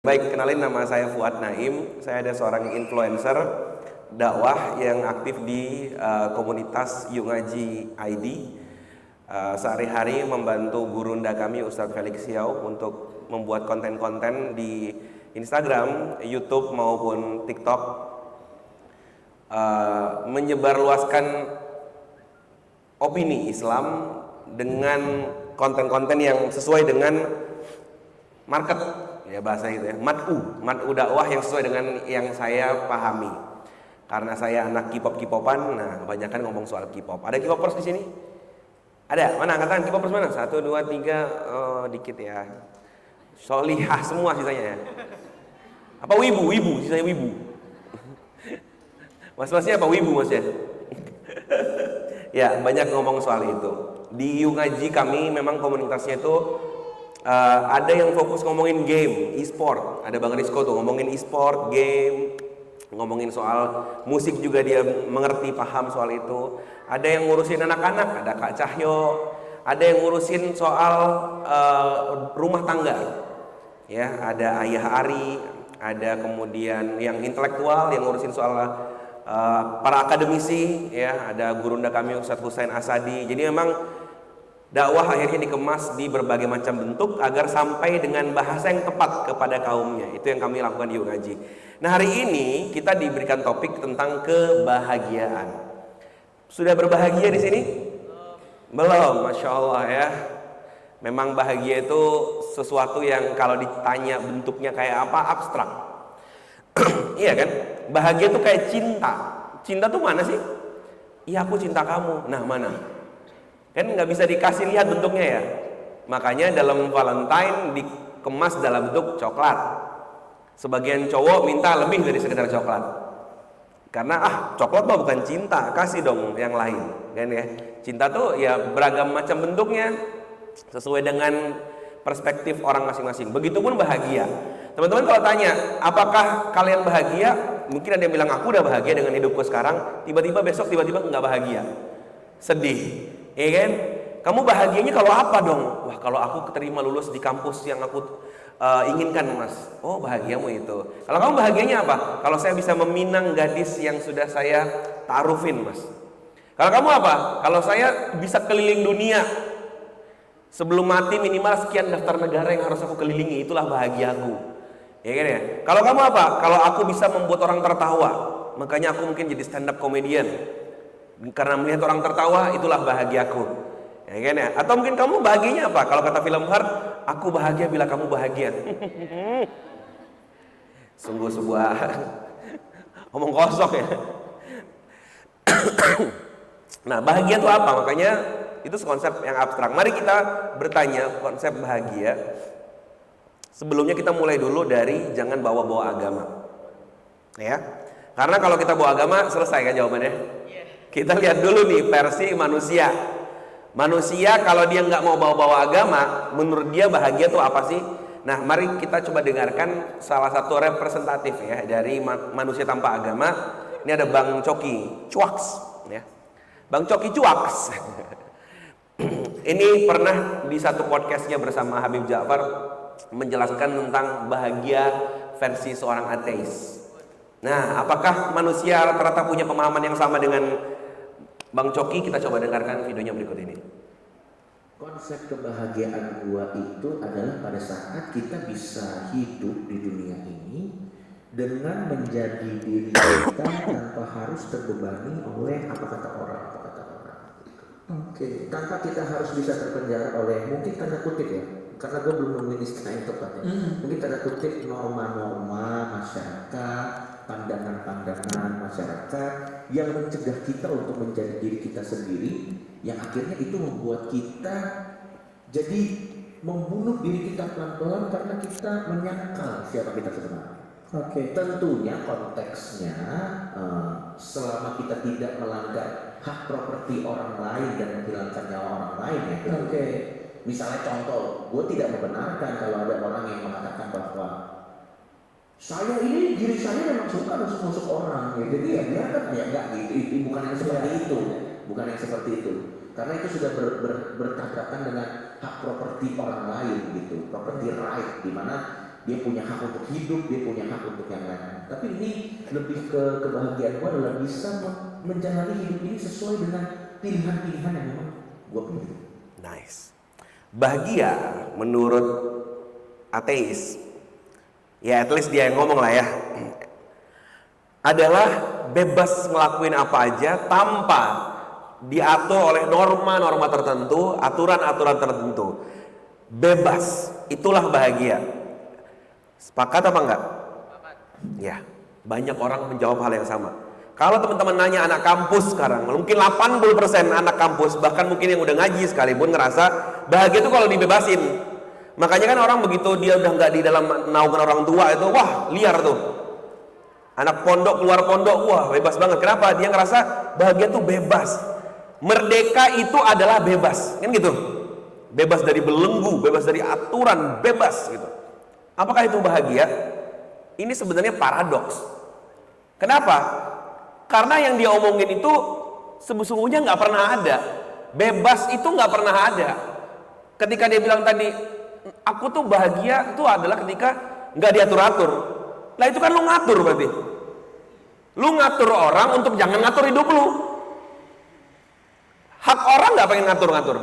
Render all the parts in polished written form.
Baik, kenalin nama saya Fuad Naim. Saya ada seorang influencer dakwah yang aktif di komunitas Yuk Ngaji ID. Sehari-hari membantu gurunda kami Ustadz Felix Siau untuk membuat konten-konten di Instagram, YouTube maupun TikTok, menyebarluaskan opini Islam dengan konten-konten yang sesuai dengan market, ya bahasa itu ya, mad'u dakwah yang sesuai dengan yang saya pahami. Karena saya anak K-pop-K-popan, nah kebanyakan ngomong soal K-pop. Ada K-popers di sini? Ada? Mana angkatan K-popers mana? 1, 2, 3, dikit ya. Solihah semua sisanya ya. Apa wibu? Sisanya wibu. Mas-masnya apa wibu masnya? Ya, banyak ngomong soal itu. Di Yuk Ngaji kami memang komunitasnya itu ada yang fokus ngomongin game, e-sport. Ada Bang Rizko tuh ngomongin e-sport, game, ngomongin soal musik juga dia mengerti, paham soal itu. Ada yang ngurusin anak-anak, ada Kak Cahyo. Ada yang ngurusin soal rumah tangga. Ya, ada Ayah Ari, ada kemudian yang intelektual yang ngurusin soal para akademisi, ya, ada gurunda kami Ustadz Husain Asadi. Jadi memang dakwah akhirnya dikemas di berbagai macam bentuk agar sampai dengan bahasa yang tepat kepada kaumnya. Itu yang kami lakukan di Yuk Ngaji. Nah, hari ini kita diberikan topik tentang kebahagiaan. Sudah berbahagia di sini? Belum, Masya Allah ya. Memang bahagia itu sesuatu yang kalau ditanya bentuknya kayak apa, abstrak. Iya kan? Bahagia itu kayak cinta. Cinta tuh mana sih? Iya, aku cinta kamu. Nah, mana? Kan nggak bisa dikasih lihat bentuknya ya. Makanya dalam Valentine dikemas dalam bentuk coklat. Sebagian cowok minta lebih dari sekedar coklat. Karena coklat mah bukan cinta, kasih dong yang lain, kan ya. Cinta tuh ya beragam macam bentuknya sesuai dengan perspektif orang masing-masing. Begitupun bahagia. Teman-teman kalau tanya, apakah kalian bahagia? Mungkin ada yang bilang aku udah bahagia dengan hidupku sekarang, tiba-tiba besok tiba-tiba nggak bahagia. Sedih. Iya kan? Kamu bahagianya kalau apa dong? Wah, kalau aku keterima lulus di kampus yang aku inginkan, Mas. Oh, bahagiamu itu. Kalau kamu bahagianya apa? Kalau saya bisa meminang gadis yang sudah saya taarufin, Mas. Kalau kamu apa? Kalau saya bisa keliling dunia. Sebelum mati minimal sekian daftar negara yang harus aku kelilingi, itulah bahagiaku. Ya kan ya? Kalau kamu apa? Kalau aku bisa membuat orang tertawa, makanya aku mungkin jadi stand up comedian. Karena melihat orang tertawa, itulah bahagiaku. Ya kan ya? Atau mungkin kamu bahagianya apa? Kalau kata film Hart, aku bahagia bila kamu bahagia. Sungguh sebuah omong kosong ya. Nah, bahagia itu apa? Makanya itu konsep yang abstrak. Mari kita bertanya konsep bahagia. Sebelumnya kita mulai dulu dari jangan bawa-bawa agama. Ya. Karena kalau kita bawa agama, selesai kan jawabannya? Kita lihat dulu nih versi manusia. Manusia kalau dia nggak mau bawa-bawa agama, menurut dia bahagia tuh apa sih? Nah, mari kita coba dengarkan salah satu representatif ya dari manusia tanpa agama. Ini ada Bang Coki Cuaks, ya. Bang Coki Cuaks. Ini pernah di satu podcastnya bersama Habib Ja'far menjelaskan tentang bahagia versi seorang ateis. Nah, apakah manusia rata-rata punya pemahaman yang sama dengan Bang Coki? Kita coba dengarkan videonya berikut ini. Konsep kebahagiaan gua itu adalah pada saat kita bisa hidup di dunia ini dengan menjadi diri kita tanpa harus terbebani oleh apa kata orang. Oke. Tanpa kita harus bisa terpenjara oleh, mungkin tanda kutip ya, karena gue belum nemuin istilah yang tepatnya. Mungkin tanda kutip norma-norma masyarakat, pandangan-pandangan masyarakat yang mencegah kita untuk menjadi diri kita sendiri, yang akhirnya itu membuat kita jadi membunuh diri kita pelan-pelan karena kita menyangkal siapa kita sebenarnya. Oke. Tentunya konteksnya selama kita tidak melanggar hak properti orang lain dan menghilangkan nyawa orang lain ya. Oke. Misalnya contoh, gue tidak membenarkan kalau ada orang yang mengatakan bahwa saya ini diri saya memang suka nusuk-nusuk orang, ya. Jadi ya biarkan ya enggak gitu. Bukan yang seperti itu, bukan yang seperti itu. Karena itu sudah bertabrakan dengan hak properti orang lain gitu, property right, di mana dia punya hak untuk hidup, dia punya hak untuk yang lain. Tapi ini lebih ke kebahagiaan gue adalah bisa menjalani hidup ini sesuai dengan pilihan-pilihan yang memang gue pilih. Nice. Bahagia menurut ateis, ya at least dia yang ngomong lah ya, adalah bebas ngelakuin apa aja tanpa diatur oleh norma-norma tertentu, aturan-aturan tertentu. Bebas, itulah bahagia. Sepakat apa enggak? Ya, banyak orang menjawab hal yang sama. Kalau teman-teman nanya anak kampus sekarang, mungkin 80% anak kampus, bahkan mungkin yang udah ngaji sekalipun ngerasa bahagia itu kalau dibebasin. Makanya kan orang begitu dia udah nggak di dalam naungan orang tua itu, wah liar tuh. Anak pondok keluar pondok, wah bebas banget. Kenapa? Dia ngerasa bahagia tuh bebas. Merdeka itu adalah bebas, kan gitu. Bebas dari belenggu, bebas dari aturan, bebas gitu. Apakah itu bahagia? Ini sebenarnya paradoks. Kenapa? Karena yang dia omongin itu sesungguhnya nggak pernah ada. Bebas itu nggak pernah ada. Ketika dia bilang tadi, aku tuh bahagia itu adalah ketika nggak diatur-atur. Lah itu kan lu ngatur berarti. Lu ngatur orang untuk jangan ngatur hidup lu. Hak orang nggak pengen ngatur-ngatur.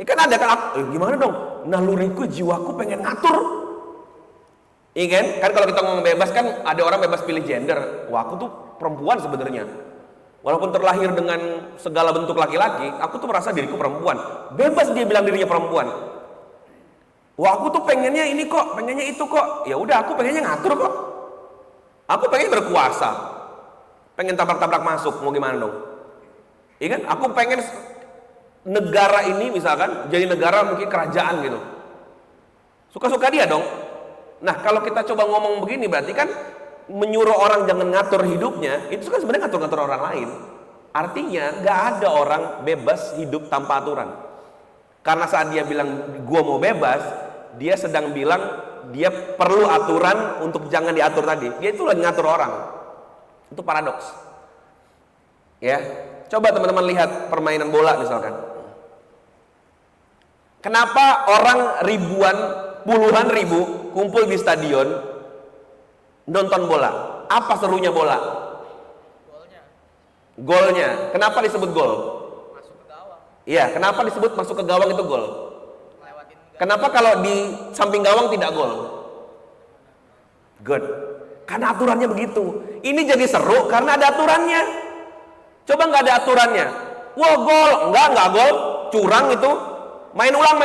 Kan ada kan, gimana dong? Naluriku, jiwaku pengen ngatur. Iya kan? Kan kalau kita ngomong bebas kan ada orang bebas pilih gender. Wah, aku tuh perempuan sebenarnya. Walaupun terlahir dengan segala bentuk laki-laki, aku tuh merasa diriku perempuan. Bebas dia bilang dirinya perempuan. Wah, aku tuh pengennya ini kok, pengennya itu kok. Ya udah, aku pengennya ngatur kok. Aku pengen berkuasa. Pengen tabrak-tabrak masuk, mau gimana dong? Iya kan? Aku pengen negara ini misalkan jadi negara mungkin kerajaan gitu. Suka-suka dia dong. Nah, kalau kita coba ngomong begini berarti kan menyuruh orang jangan ngatur hidupnya, itu kan sebenarnya ngatur-ngatur orang lain. Artinya nggak ada orang bebas hidup tanpa aturan. Karena saat dia bilang gua mau bebas, dia sedang bilang dia perlu aturan untuk jangan diatur tadi. Dia itu lagi ngatur orang. Itu paradoks. Ya, coba teman-teman lihat permainan bola misalkan. Kenapa orang ribuan, puluhan ribu kumpul di stadion nonton bola? Apa serunya bola? Golnya. Kenapa disebut gol? Masuk ke gawang. Iya, kenapa disebut masuk ke gawang itu gol? Kenapa kalau di samping gawang tidak gol? Good. Karena aturannya begitu. Ini jadi seru karena ada aturannya. Coba nggak ada aturannya. Wah, gol. Enggak gol. Curang itu. Main ulang.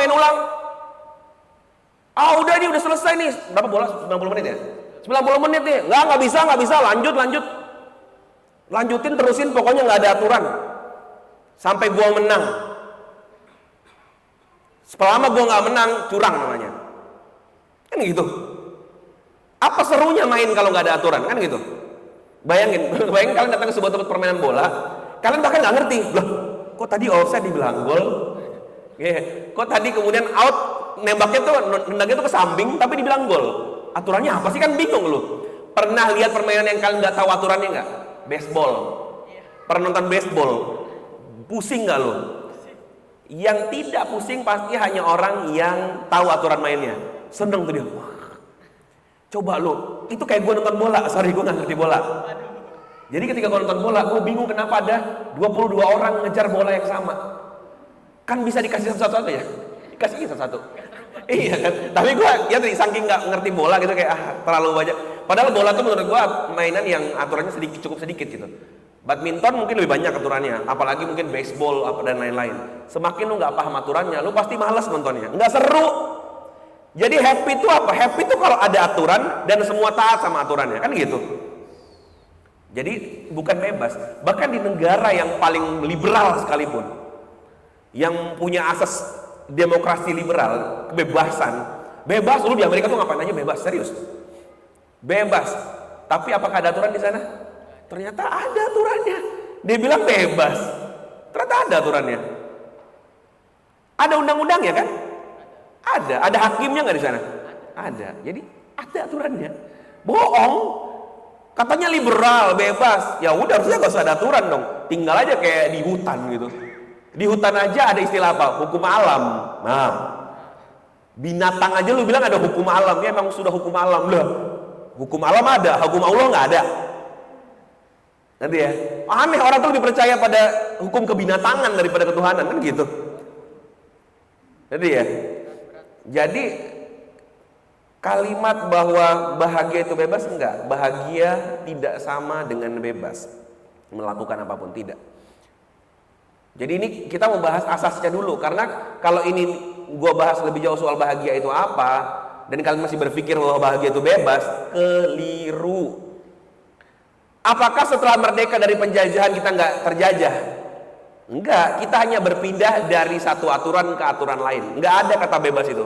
Ah, udah nih, udah selesai nih. Berapa bola? 90 menit ya? 90 menit nih. Nggak bisa. Lanjut. Lanjutin, terusin, pokoknya nggak ada aturan. Sampai gua menang. Selama gua nggak menang, curang namanya. Kan gitu. Apa serunya main kalau nggak ada aturan? Kan gitu. Bayangin kalian datang ke sebuah tempat permainan bola, kalian bahkan nggak ngerti. Loh, kok tadi offside dibilang gol? Kok tadi kemudian out, nembaknya tuh ke samping tapi dibilang gol. Aturannya apa sih, kan bingung lu. Pernah lihat permainan yang kalian nggak tahu aturannya nggak? Baseball. Pernah nonton baseball? Pusing nggak lu? Yang tidak pusing pasti hanya orang yang tahu aturan mainnya. Seneng tuh dia. Wah, coba lu, itu kayak gue nonton bola. Sorry, gue nggak ngerti bola. Jadi ketika gue nonton bola, gue bingung kenapa ada 22 orang ngejar bola yang sama. Kan bisa dikasih satu-satu ya? Dikasih satu-satu. Iya kan? Tapi gue ya saking nggak ngerti bola gitu kayak terlalu banyak. Padahal bola tuh menurut gue mainan yang aturannya cukup sedikit gitu. Badminton mungkin lebih banyak aturannya, apalagi mungkin baseball apa dan lain-lain. Semakin lu nggak paham aturannya, lu pasti malas nontonnya, nggak seru. Jadi happy itu apa? Happy itu kalau ada aturan dan semua taat sama aturannya, kan gitu. Jadi bukan bebas, bahkan di negara yang paling liberal sekalipun, yang punya asas demokrasi liberal, kebebasan, bebas. Lu di Amerika tuh ngapain aja bebas, serius, bebas. Tapi apakah ada aturan di sana? Ternyata ada aturannya. Dia bilang bebas, ternyata ada aturannya. Ada undang-undangnya kan? Ada hakimnya nggak di sana? Ada. Jadi ada aturannya. Bohong. Katanya liberal, bebas. Ya udah, harusnya nggak usah ada aturan dong. Tinggal aja kayak di hutan gitu. Di hutan aja ada istilah apa? Hukum alam. Nah, Binatang aja lu bilang ada hukum alam, ya emang sudah hukum alam lah. Hukum alam ada, hukum Allah nggak ada. Nanti ya, aneh orang tuh lebih percaya pada hukum kebinatangan daripada ketuhanan kan gitu. Jadi ya, jadi kalimat bahwa bahagia itu bebas enggak, bahagia tidak sama dengan bebas melakukan apapun, tidak. Jadi ini kita membahas asasnya dulu, karena kalau ini gue bahas lebih jauh soal bahagia itu apa, dan kalian masih berpikir bahwa bahagia itu bebas, keliru. Apakah setelah merdeka dari penjajahan kita nggak terjajah? Enggak, kita hanya berpindah dari satu aturan ke aturan lain. Nggak ada kata bebas itu.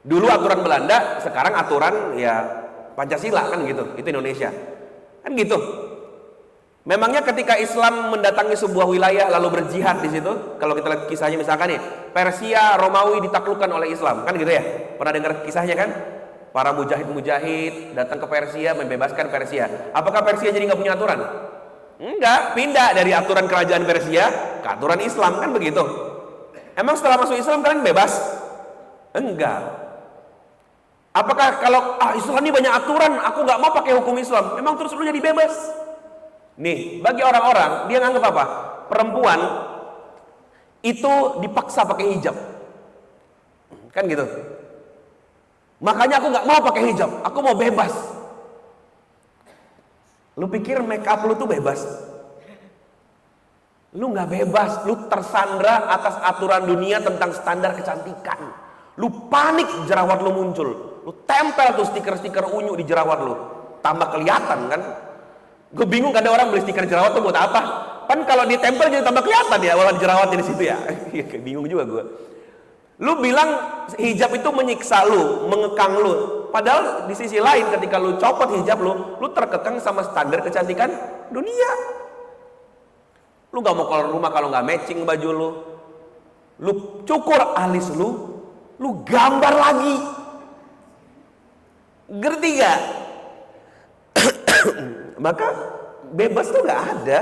Dulu aturan Belanda, sekarang aturan ya Pancasila kan gitu, itu Indonesia. Kan gitu. Memangnya ketika Islam mendatangi sebuah wilayah lalu berjihad di situ, kalau kita lihat kisahnya misalkan nih, Persia, Romawi ditaklukkan oleh Islam, kan gitu ya? Pernah dengar kisahnya kan? Para mujahid-mujahid datang ke Persia, membebaskan Persia. Apakah Persia jadi nggak punya aturan? Enggak, pindah dari aturan kerajaan Persia ke aturan Islam, kan begitu? Emang setelah masuk Islam kalian bebas? Enggak. Apakah kalau Islam ini banyak aturan, aku nggak mau pakai hukum Islam, memang terus lu jadi bebas? Nih, bagi orang-orang dia nganggap apa? Perempuan itu dipaksa pakai hijab, kan gitu. Makanya aku nggak mau pakai hijab, aku mau bebas. Lu pikir make up lu tuh bebas? Lu nggak bebas, lu tersandra atas aturan dunia tentang standar kecantikan. Lu panik jerawat lu muncul, lu tempel tuh stiker-stiker unyu di jerawat lu, tambah kelihatan kan? Gue bingung, ada orang beli stiker jerawat tuh buat apa? Kan kalau ditempel jadi tambah kelihatan ya, walau jerawatnya di situ ya. Bingung juga gue. Lu bilang hijab itu menyiksa lu, mengekang lu. Padahal di sisi lain ketika lu copot hijab lu terkekang sama standar kecantikan dunia. Lu gak mau keluar rumah kalau gak matching baju lu. Lu cukur alis lu gambar lagi. Ngerti gak? Maka bebas tuh gak ada.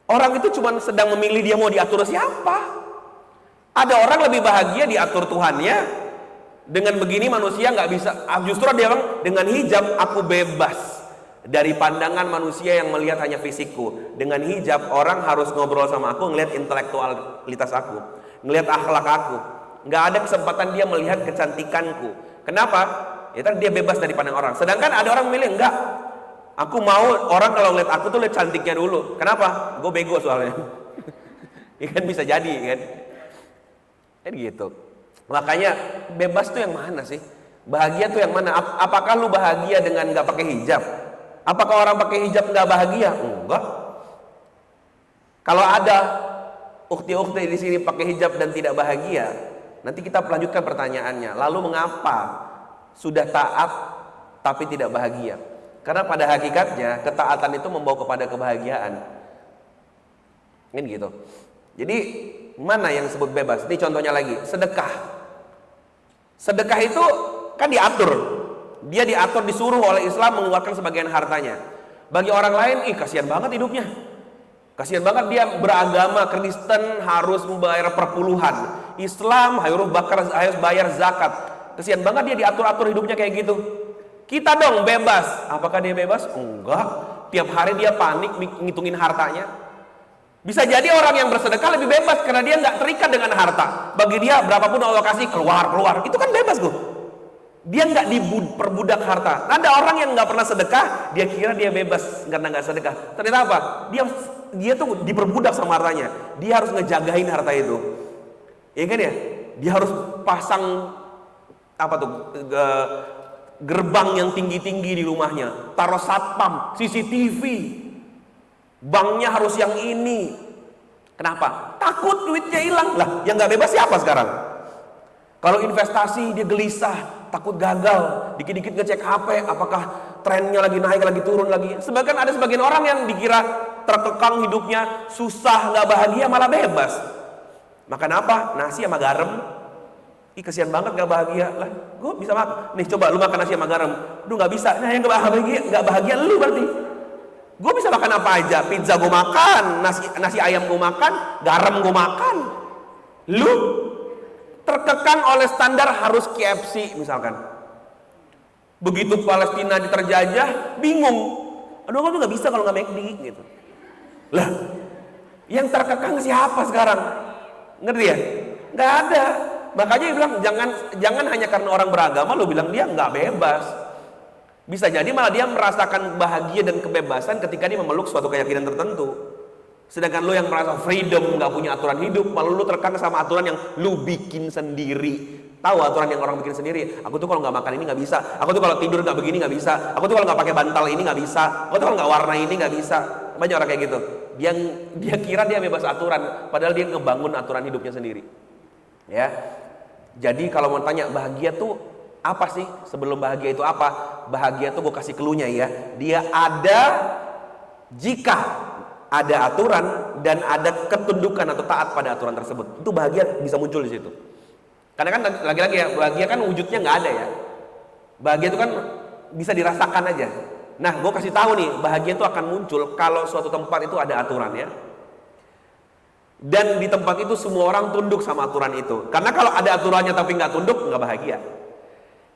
Orang itu cuma sedang memilih dia mau diatur siapa. Ada orang lebih bahagia diatur Tuhannya. Dengan begini manusia nggak bisa. Justru dia bilang dengan hijab aku bebas dari pandangan manusia yang melihat hanya fisikku. Dengan hijab orang harus ngobrol sama aku, ngelihat intelektualitas aku, ngelihat akhlak aku. Nggak ada kesempatan dia melihat kecantikanku. Kenapa? Ya kan dia bebas dari pandang orang. Sedangkan ada orang milih enggak. Aku mau orang kalau ngeliat aku tuh lihat cantiknya dulu. Kenapa? Gue bego soalnya. Ya kan bisa jadi kan. Kan gitu. Makanya bebas tuh yang mana sih? Bahagia tuh yang mana? Apakah lu bahagia dengan nggak pakai hijab? Apakah orang pakai hijab nggak bahagia? Enggak. Kalau ada ukti-ukti di sini pakai hijab dan tidak bahagia, nanti kita lanjutkan pertanyaannya. Lalu mengapa sudah taat tapi tidak bahagia? Karena pada hakikatnya ketaatan itu membawa kepada kebahagiaan. Kan gitu. Jadi mana yang disebut bebas? Ini contohnya lagi, sedekah. Sedekah itu kan diatur. Dia diatur, disuruh oleh Islam mengeluarkan sebagian hartanya. Bagi orang lain, kasihan banget hidupnya. Kasihan banget dia beragama Kristen harus membayar perpuluhan. Islam harus bayar zakat. Kasihan banget dia diatur-atur hidupnya kayak gitu. Kita dong bebas. Apakah dia bebas? Enggak. Tiap hari dia panik ngitungin hartanya. Bisa jadi orang yang bersedekah lebih bebas karena dia nggak terikat dengan harta. Bagi dia berapapun Allah kasih keluar. Itu kan bebas tuh. Dia nggak diperbudak harta. Ada orang yang nggak pernah sedekah, dia kira dia bebas karena nggak sedekah. Ternyata apa? Dia tuh diperbudak sama hartanya. Dia harus ngejagain harta itu. Ya kan ya? Dia harus pasang gerbang yang tinggi-tinggi di rumahnya, taruh satpam, CCTV, banknya harus yang ini. Kenapa? Takut duitnya hilang. Lah, yang nggak bebas siapa sekarang? Kalau investasi dia gelisah, takut gagal, dikit-dikit ngecek HP, apakah trennya lagi naik, lagi turun lagi. Ada sebagian orang yang dikira terkekang hidupnya, susah, nggak bahagia, malah bebas. Makan apa? Nasi sama garam. Kasihan banget gak bahagia lah. Gue bisa makan. Nih coba lu makan nasi sama garam. Duh gak bisa. Nah yang gak bahagia lu berarti. Gue bisa makan apa aja. Pizza gue makan, nasi ayam gue makan, garam gue makan. Lu terkekang oleh standar harus KFC misalkan. Begitu Palestina terjajah, bingung. Aduh, aku tuh nggak bisa kalau nggak McD gitu. Lah, yang terkekang siapa sekarang? Ngerti ya? Nggak ada. Makanya dia bilang jangan hanya karena orang beragama lo bilang dia nggak bebas. Bisa jadi malah dia merasakan bahagia dan kebebasan ketika dia memeluk suatu keyakinan tertentu. Sedangkan lo yang merasa freedom, nggak punya aturan hidup, malah lo terkekang sama aturan yang lo bikin sendiri. Tahu aturan yang orang bikin sendiri? Aku tuh kalau nggak makan ini nggak bisa. Aku tuh kalau tidur nggak begini nggak bisa. Aku tuh kalau nggak pakai bantal ini nggak bisa. Aku tuh kalau nggak warna ini nggak bisa. Banyak orang kayak gitu. Dia kira dia bebas aturan, padahal dia ngebangun aturan hidupnya sendiri. Ya. Jadi kalau mau tanya bahagia tuh apa sih? Sebelum bahagia itu apa? Bahagia tuh gue kasih clue-nya ya. Dia ada jika ada aturan dan ada ketundukan atau taat pada aturan tersebut. Itu bahagia bisa muncul di situ. Karena kan lagi-lagi ya, bahagia kan wujudnya nggak ada ya. Bahagia itu kan bisa dirasakan aja. Nah, gue kasih tahu nih, bahagia itu akan muncul kalau suatu tempat itu ada aturannya. Dan di tempat itu semua orang tunduk sama aturan itu. Karena kalau ada aturannya tapi nggak tunduk, nggak bahagia.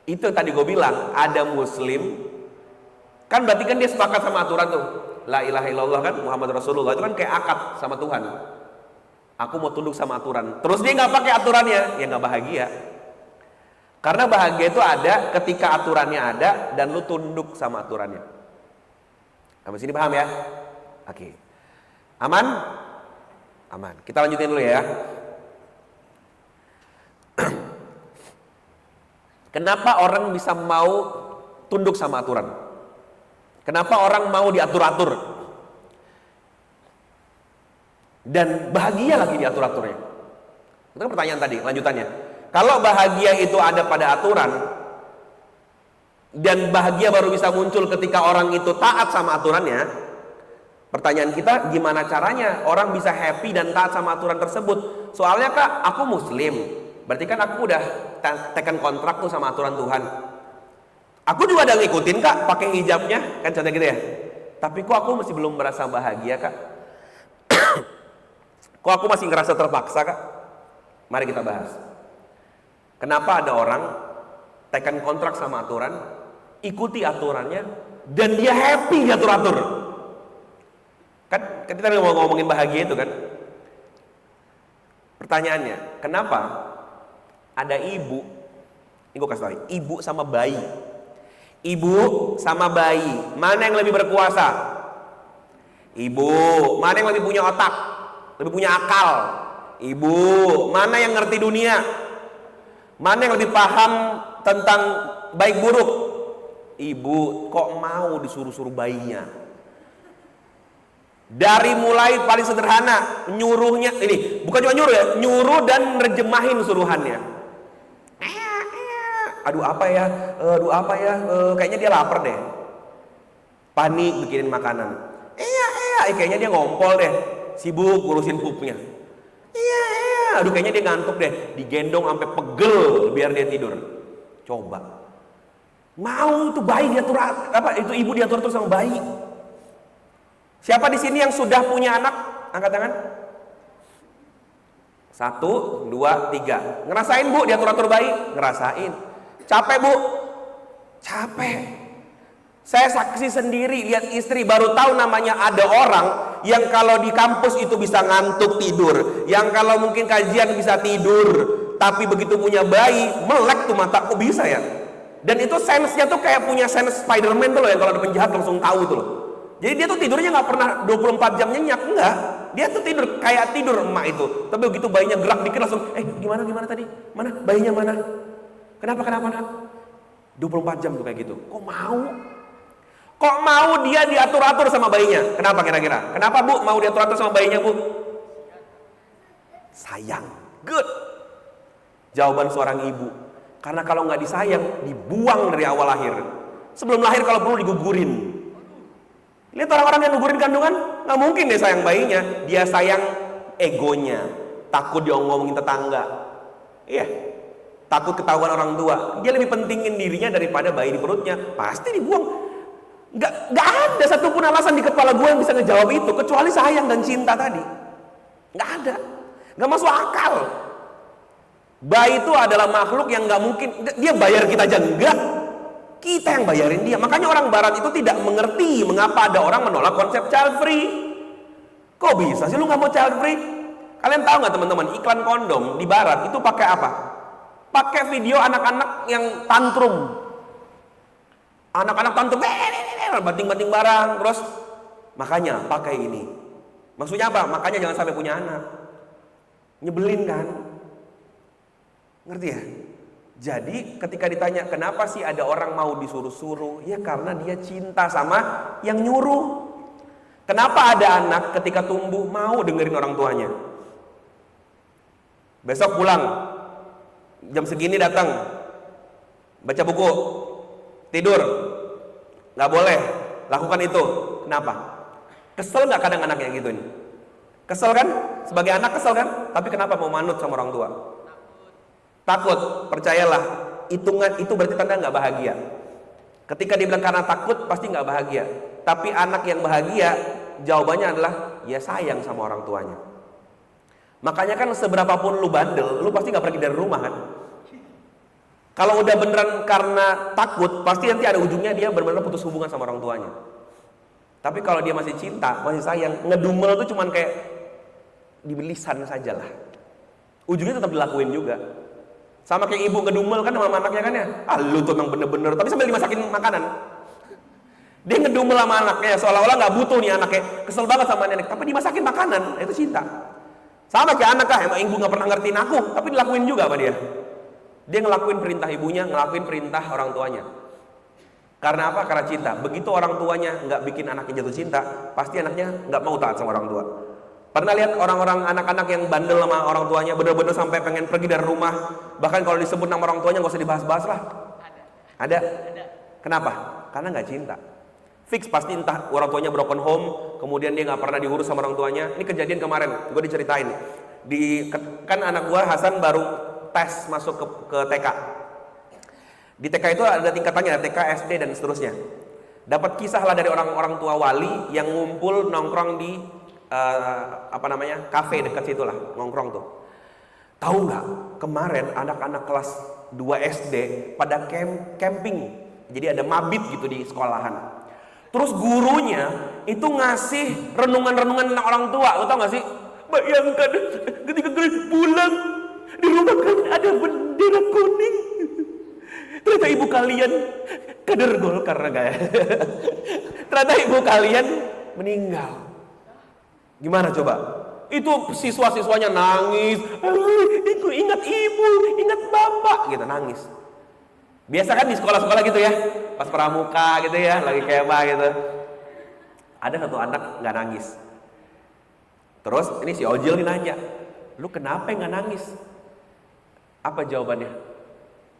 Itu yang tadi gue bilang, ada muslim, kan berarti kan dia sepakat sama aturan tuh. La ilaha illallah kan, Muhammad Rasulullah, itu kan kayak akad sama Tuhan. Aku mau tunduk sama aturan. Terus dia nggak pakai aturannya, ya nggak bahagia. Karena bahagia itu ada ketika aturannya ada dan lu tunduk sama aturannya. Sampai sini paham ya? Oke. Aman? Aman. Kita lanjutin dulu ya. Kenapa orang bisa mau tunduk sama aturan? Kenapa orang mau diatur-atur? Dan bahagia lagi diatur-aturnya. Itu kan pertanyaan tadi, lanjutannya. Kalau bahagia itu ada pada aturan, dan bahagia baru bisa muncul ketika orang itu taat sama aturannya, pertanyaan kita, gimana caranya orang bisa happy dan taat sama aturan tersebut? Soalnya kak, aku muslim, berarti kan aku udah tekan kontrak tuh sama aturan Tuhan. Aku juga udah ngikutin kak, pakai hijabnya, kan contohnya gitu ya. Tapi kok aku masih belum merasa bahagia kak? Kok aku masih ngerasa terpaksa kak? Mari kita bahas. Kenapa ada orang tekan kontrak sama aturan, ikuti aturannya, dan dia happy diatur-atur? Kan kita mau ngomongin bahagia itu kan? Pertanyaannya, kenapa ada ibu, ini gue kasih tahu, ibu sama bayi. Ibu sama bayi, mana yang lebih berkuasa? Ibu, mana yang lebih punya otak? Lebih punya akal? Ibu, mana yang ngerti dunia? Mana yang lebih paham tentang baik buruk? Ibu, kok mau disuruh-suruh bayinya? Dari mulai paling sederhana, nyuruhnya, ini bukan cuma nyuruh ya, nyuruh dan nerjemahin suruhannya. Aduh apa ya, kayaknya dia lapar deh. Panik bikinin makanan. Kayaknya dia ngompol deh. Sibuk ngurusin pupnya. Aduh kayaknya dia ngantuk deh, digendong sampai pegel biar dia tidur. Coba. Mau tuh bayi diatur itu ibu diatur terus sama bayi. Siapa di sini yang sudah punya anak? Angkat tangan. 1, 2, 3. Ngerasain bu diatur-atur bayi? Ngerasain. Capek bu? Capek. Saya saksi sendiri lihat istri, baru tahu namanya ada orang yang kalau di kampus itu bisa ngantuk tidur, yang kalau mungkin kajian bisa tidur, tapi begitu punya bayi melek tuh mata, kok bisa ya? Dan itu sense-nya tuh kayak punya sense Spider-Man tuh loh, yang kalau ada penjahat langsung tahu itu loh. Jadi dia tuh tidurnya nggak pernah 24 jam nyenyak, enggak. Dia tuh tidur kayak tidur emak itu. Tapi begitu bayinya gerak dikit langsung, gimana tadi? Mana bayinya mana? Kenapa nak? 24 jam tuh kayak gitu. Kok mau dia diatur-atur sama bayinya? Kenapa kira-kira? Kenapa bu mau diatur-atur sama bayinya bu? Sayang. Good. Jawaban seorang ibu. Karena kalau nggak disayang, dibuang dari awal lahir. Sebelum lahir kalau perlu digugurin. Lihat orang-orang yang gugurin kandungan, nggak mungkin dia sayang bayinya. Dia sayang egonya. Takut dia ngomongin tetangga. Iya. Takut ketahuan orang tua. Dia lebih pentingin dirinya daripada bayi di perutnya. Pasti dibuang. Gak ada satupun alasan di kepala gue yang bisa ngejawab itu kecuali sayang dan cinta tadi. Gak ada, gak masuk akal. Bayi itu adalah makhluk yang nggak mungkin, dia bayar kita aja enggak, kita yang bayarin dia. Makanya orang barat itu tidak mengerti mengapa ada orang menolak konsep child free. Kok bisa sih lu nggak mau child free? Kalian tahu nggak teman-teman, iklan kondom di barat itu pakai apa? Pakai video anak-anak yang tantrum. Anak-anak tantrum, banting-banting barang, terus makanya pakai ini. Maksudnya apa? Makanya jangan sampai punya anak. Nyebelin kan? Ngerti ya? Jadi ketika ditanya kenapa sih ada orang mau disuruh-suruh, ya karena dia cinta sama yang nyuruh. Kenapa ada anak ketika tumbuh mau dengerin orang tuanya? Besok pulang, jam segini datang, baca buku, tidur, nggak boleh lakukan itu. Kenapa? Kesel nggak kadang anaknya gitu nih? Kesel kan? Sebagai anak kesel kan? Tapi kenapa mau manut sama orang tua? Takut, percayalah, hitungan itu berarti tanda nggak bahagia. Ketika dia bilang karena takut, pasti nggak bahagia. Tapi anak yang bahagia, jawabannya adalah ya sayang sama orang tuanya. Makanya kan seberapapun lu bandel, lu pasti nggak pergi dari rumah kan? Kalau udah beneran karena takut, pasti nanti ada ujungnya dia benar-benar putus hubungan sama orang tuanya. Tapi kalau dia masih cinta, masih sayang, ngedumel tuh cuman kayak di lisan saja lah. Ujungnya tetap dilakuin juga. Sama kayak ibu ngedumel kan sama anaknya kan ya. Ah lu tuh emang bener-bener, tapi sambil dimasakin makanan. Dia ngedumel sama anaknya, seolah-olah nggak butuh nih anaknya, kesel banget sama nenek, tapi dimasakin makanan, itu cinta. Sama kayak anak kah, emang ibu nggak pernah ngertiin aku, tapi dilakuin juga sama dia. Dia ngelakuin perintah ibunya, ngelakuin perintah orang tuanya. Karena apa? Karena cinta. Begitu orang tuanya nggak bikin anaknya jatuh cinta, pasti anaknya nggak mau taat sama orang tua. Pernah lihat orang-orang anak-anak yang bandel sama orang tuanya, bener-bener sampai pengen pergi dari rumah, bahkan kalau disebut nama orang tuanya nggak usah dibahas-bahas lah. Ada? Kenapa? Karena nggak cinta. Fix pasti entah orang tuanya broken home, kemudian dia nggak pernah diurus sama orang tuanya. Ini kejadian kemarin, gue diceritain. Kan anak gue Hasan baru tes masuk ke TK. Di TK itu ada tingkatannya, TK, SD dan seterusnya. Dapat kisah lah dari orang-orang tua wali yang ngumpul nongkrong di kafe dekat situ lah, nongkrong tuh. Tahu nggak? Kemarin anak-anak kelas 2 SD pada camping. Jadi ada mabit gitu di sekolahan. Terus gurunya itu ngasih renungan-renungan tentang orang tua. Lo tau gak sih? Bayangkan ketika kalian pulang, di rumah kalian ada bendera kuning. Ternyata ibu kalian kader Golkar gak ya? Ternyata ibu kalian meninggal. Gimana coba? Itu siswa-siswanya nangis. Ingat ibu, ingat bapak, gitu nangis. Biasa kan di sekolah-sekolah gitu ya, pas pramuka gitu ya, lagi kemah gitu. Ada satu anak nggak nangis. Terus ini si Ojil nih nanya, lu kenapa nggak nangis? Apa jawabannya?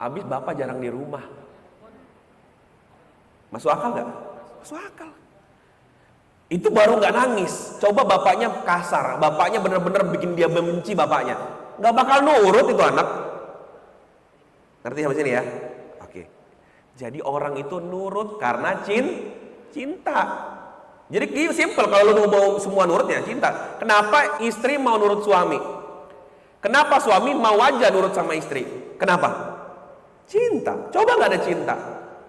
Abis bapak jarang di rumah. Masuk akal nggak? Masuk akal. Itu baru nggak nangis. Coba bapaknya kasar, bapaknya bener-bener bikin dia membenci bapaknya. Nggak bakal nurut itu anak. Ngerti sampai sini ya? Oke. Jadi orang itu nurut karena cinta. Jadi simple kalau lu mau semua nurutnya cinta. Kenapa istri mau nurut suami? Kenapa suami mau aja nurut sama istri? Kenapa? Cinta. Coba nggak ada cinta.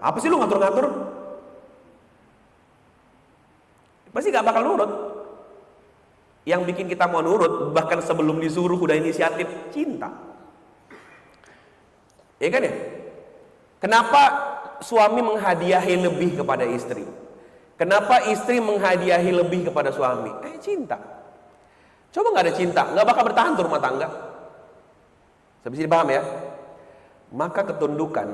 Apa sih lu ngatur-ngatur? Pasti gak bakal nurut. Yang bikin kita mau nurut, bahkan sebelum disuruh udah inisiatif, cinta. Ya kan ya? Kenapa suami menghadiahi lebih kepada istri? Kenapa istri menghadiahi lebih kepada suami? Cinta. Coba gak ada cinta, gak bakal bertahan tuh rumah tangga. Sampai sini paham ya? Maka ketundukan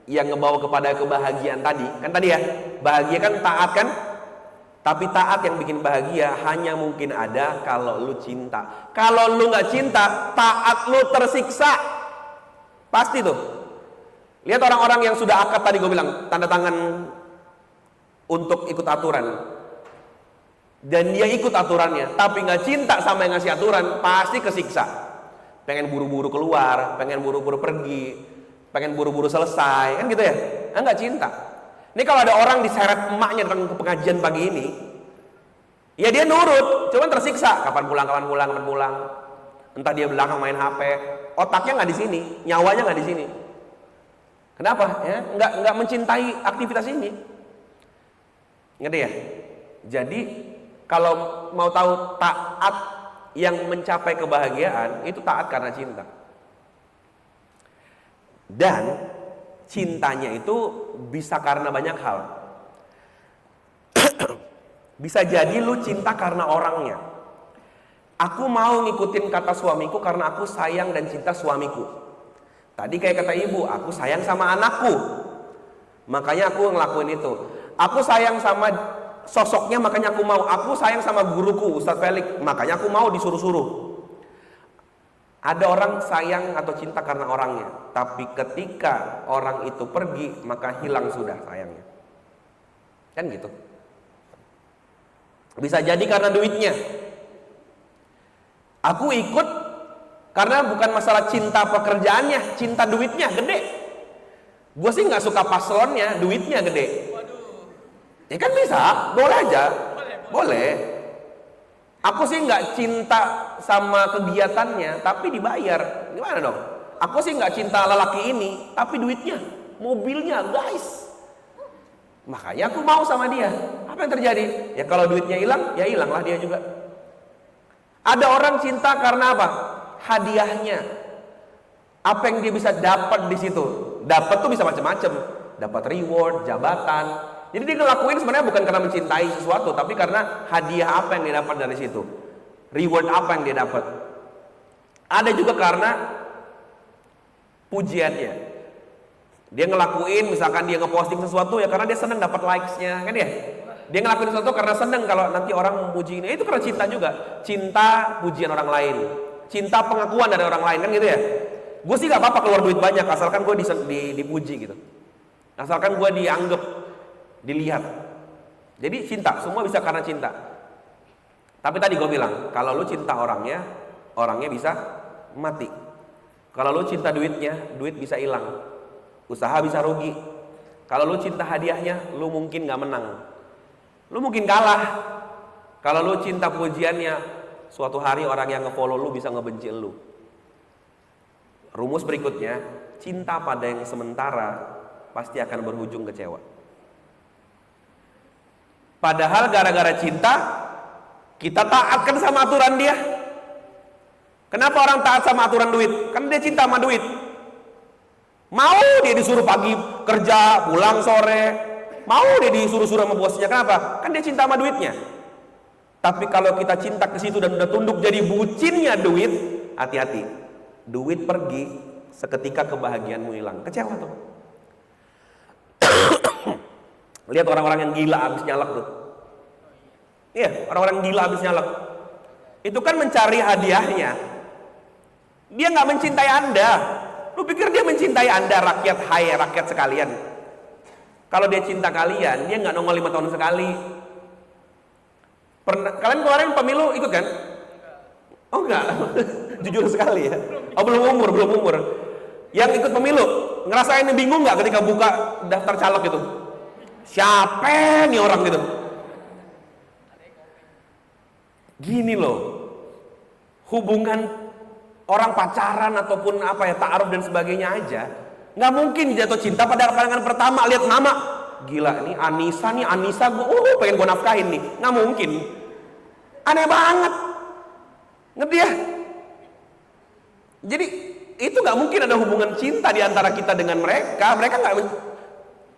yang ngebawa kepada kebahagiaan tadi, kan tadi ya, bahagia kan taat kan? Tapi taat yang bikin bahagia hanya mungkin ada kalau lu cinta. Kalau lu nggak cinta, taat lu tersiksa. Pasti tuh. Lihat orang-orang yang sudah akad tadi gue bilang, tanda tangan untuk ikut aturan. Dan dia ikut aturannya, tapi nggak cinta sama yang ngasih aturan, pasti kesiksa. Pengen buru-buru keluar, pengen buru-buru pergi, pengen buru-buru selesai, kan gitu ya? Nggak cinta. Ini kalau ada orang diseret emaknya datang ke pengajian pagi ini, ya dia nurut, cuman tersiksa. Kapan pulang. entah dia belakang main HP, otaknya nggak di sini, nyawanya nggak di sini. Kenapa? Ya, nggak mencintai aktivitas ini. Ngerti ya? Jadi kalau mau tahu taat yang mencapai kebahagiaan, itu taat karena cinta. Dan cintanya itu bisa karena banyak hal. Bisa jadi lu cinta karena orangnya. Aku mau ngikutin kata suamiku karena aku sayang dan cinta suamiku. Tadi kayak kata ibu, aku sayang sama anakku, makanya aku ngelakuin itu. Aku sayang sama sosoknya, makanya aku mau. Aku sayang sama guruku Ustadz Felix, makanya aku mau disuruh-suruh. Ada orang sayang atau cinta karena orangnya, tapi ketika orang itu pergi, maka hilang sudah sayangnya. Kan gitu. Bisa jadi karena duitnya. Aku ikut karena bukan masalah cinta pekerjaannya, cinta duitnya gede. Gue sih nggak suka paslonnya, duitnya gede. Ya kan bisa, boleh aja, boleh. Aku sih nggak cinta sama kegiatannya, tapi dibayar. Gimana dong? Aku sih nggak cinta lelaki ini, tapi duitnya, mobilnya, guys. Makanya aku mau sama dia. Apa yang terjadi? Ya kalau duitnya hilang, ya hilanglah dia juga. Ada orang cinta karena apa? Hadiahnya. Apa yang dia bisa dapat di situ? Dapat tuh bisa macam-macam. Dapat reward, jabatan. Jadi dia ngelakuin sebenarnya bukan karena mencintai sesuatu, tapi karena hadiah apa yang dia dapat dari situ, reward apa yang dia dapat. Ada juga karena pujiannya. Dia ngelakuin, misalkan dia ngeposting sesuatu ya karena dia seneng dapat likes-nya, kan ya? Dia ngelakuin sesuatu karena seneng kalau nanti orang memuji ini. Itu karena cinta juga. Cinta pujian orang lain, cinta pengakuan dari orang lain, kan gitu ya? Gue sih gak apa-apa keluar duit banyak asalkan gue dipuji gitu, asalkan gue dianggap, dilihat. Jadi cinta, semua bisa karena cinta. Tapi tadi gue bilang, kalau lu cinta orangnya, orangnya bisa mati. Kalau lu cinta duitnya, duit bisa hilang, usaha bisa rugi. Kalau lu cinta hadiahnya, lu mungkin gak menang, lu mungkin kalah. Kalau lu cinta pujiannya, suatu hari orang yang nge-follow lu bisa ngebenci lu. Rumus berikutnya, cinta pada yang sementara pasti akan berujung kecewa. Padahal gara-gara cinta kita taatkan sama aturan dia. Kenapa orang taat sama aturan duit? Kan dia cinta sama duit. Mau dia disuruh pagi kerja, pulang sore, mau dia disuruh-suruh sama bosnya. Kenapa? Kan dia cinta sama duitnya. Tapi kalau kita cinta ke situ dan udah tunduk jadi bucinnya duit, hati-hati. Duit pergi, seketika kebahagiaanmu hilang. Kecewa tuh. Lihat orang-orang yang gila habis nyalak tuh. Iya, orang-orang gila habis nyalak. Itu kan mencari hadiahnya. Dia nggak mencintai Anda. Lu pikir dia mencintai Anda, rakyat hai, rakyat sekalian? Kalau dia cinta kalian, dia nggak nongol 5 tahun sekali. Kalian kemarin pemilu ikut kan? Oh enggak. Jujur sekali ya. Oh belum umur. Yang ikut pemilu ngerasain bingung nggak ketika buka daftar caleg itu? Siapa nih orang gitu? Gini loh, hubungan orang pacaran ataupun apa ya, ta'aruf dan sebagainya aja, nggak mungkin jatuh cinta pada pandangan pertama lihat nama. Gila nih Anissa, gue pengen gue nafkahin nih, nggak mungkin. Aneh banget, ngerti ya? Jadi itu nggak mungkin ada hubungan cinta di antara kita dengan mereka.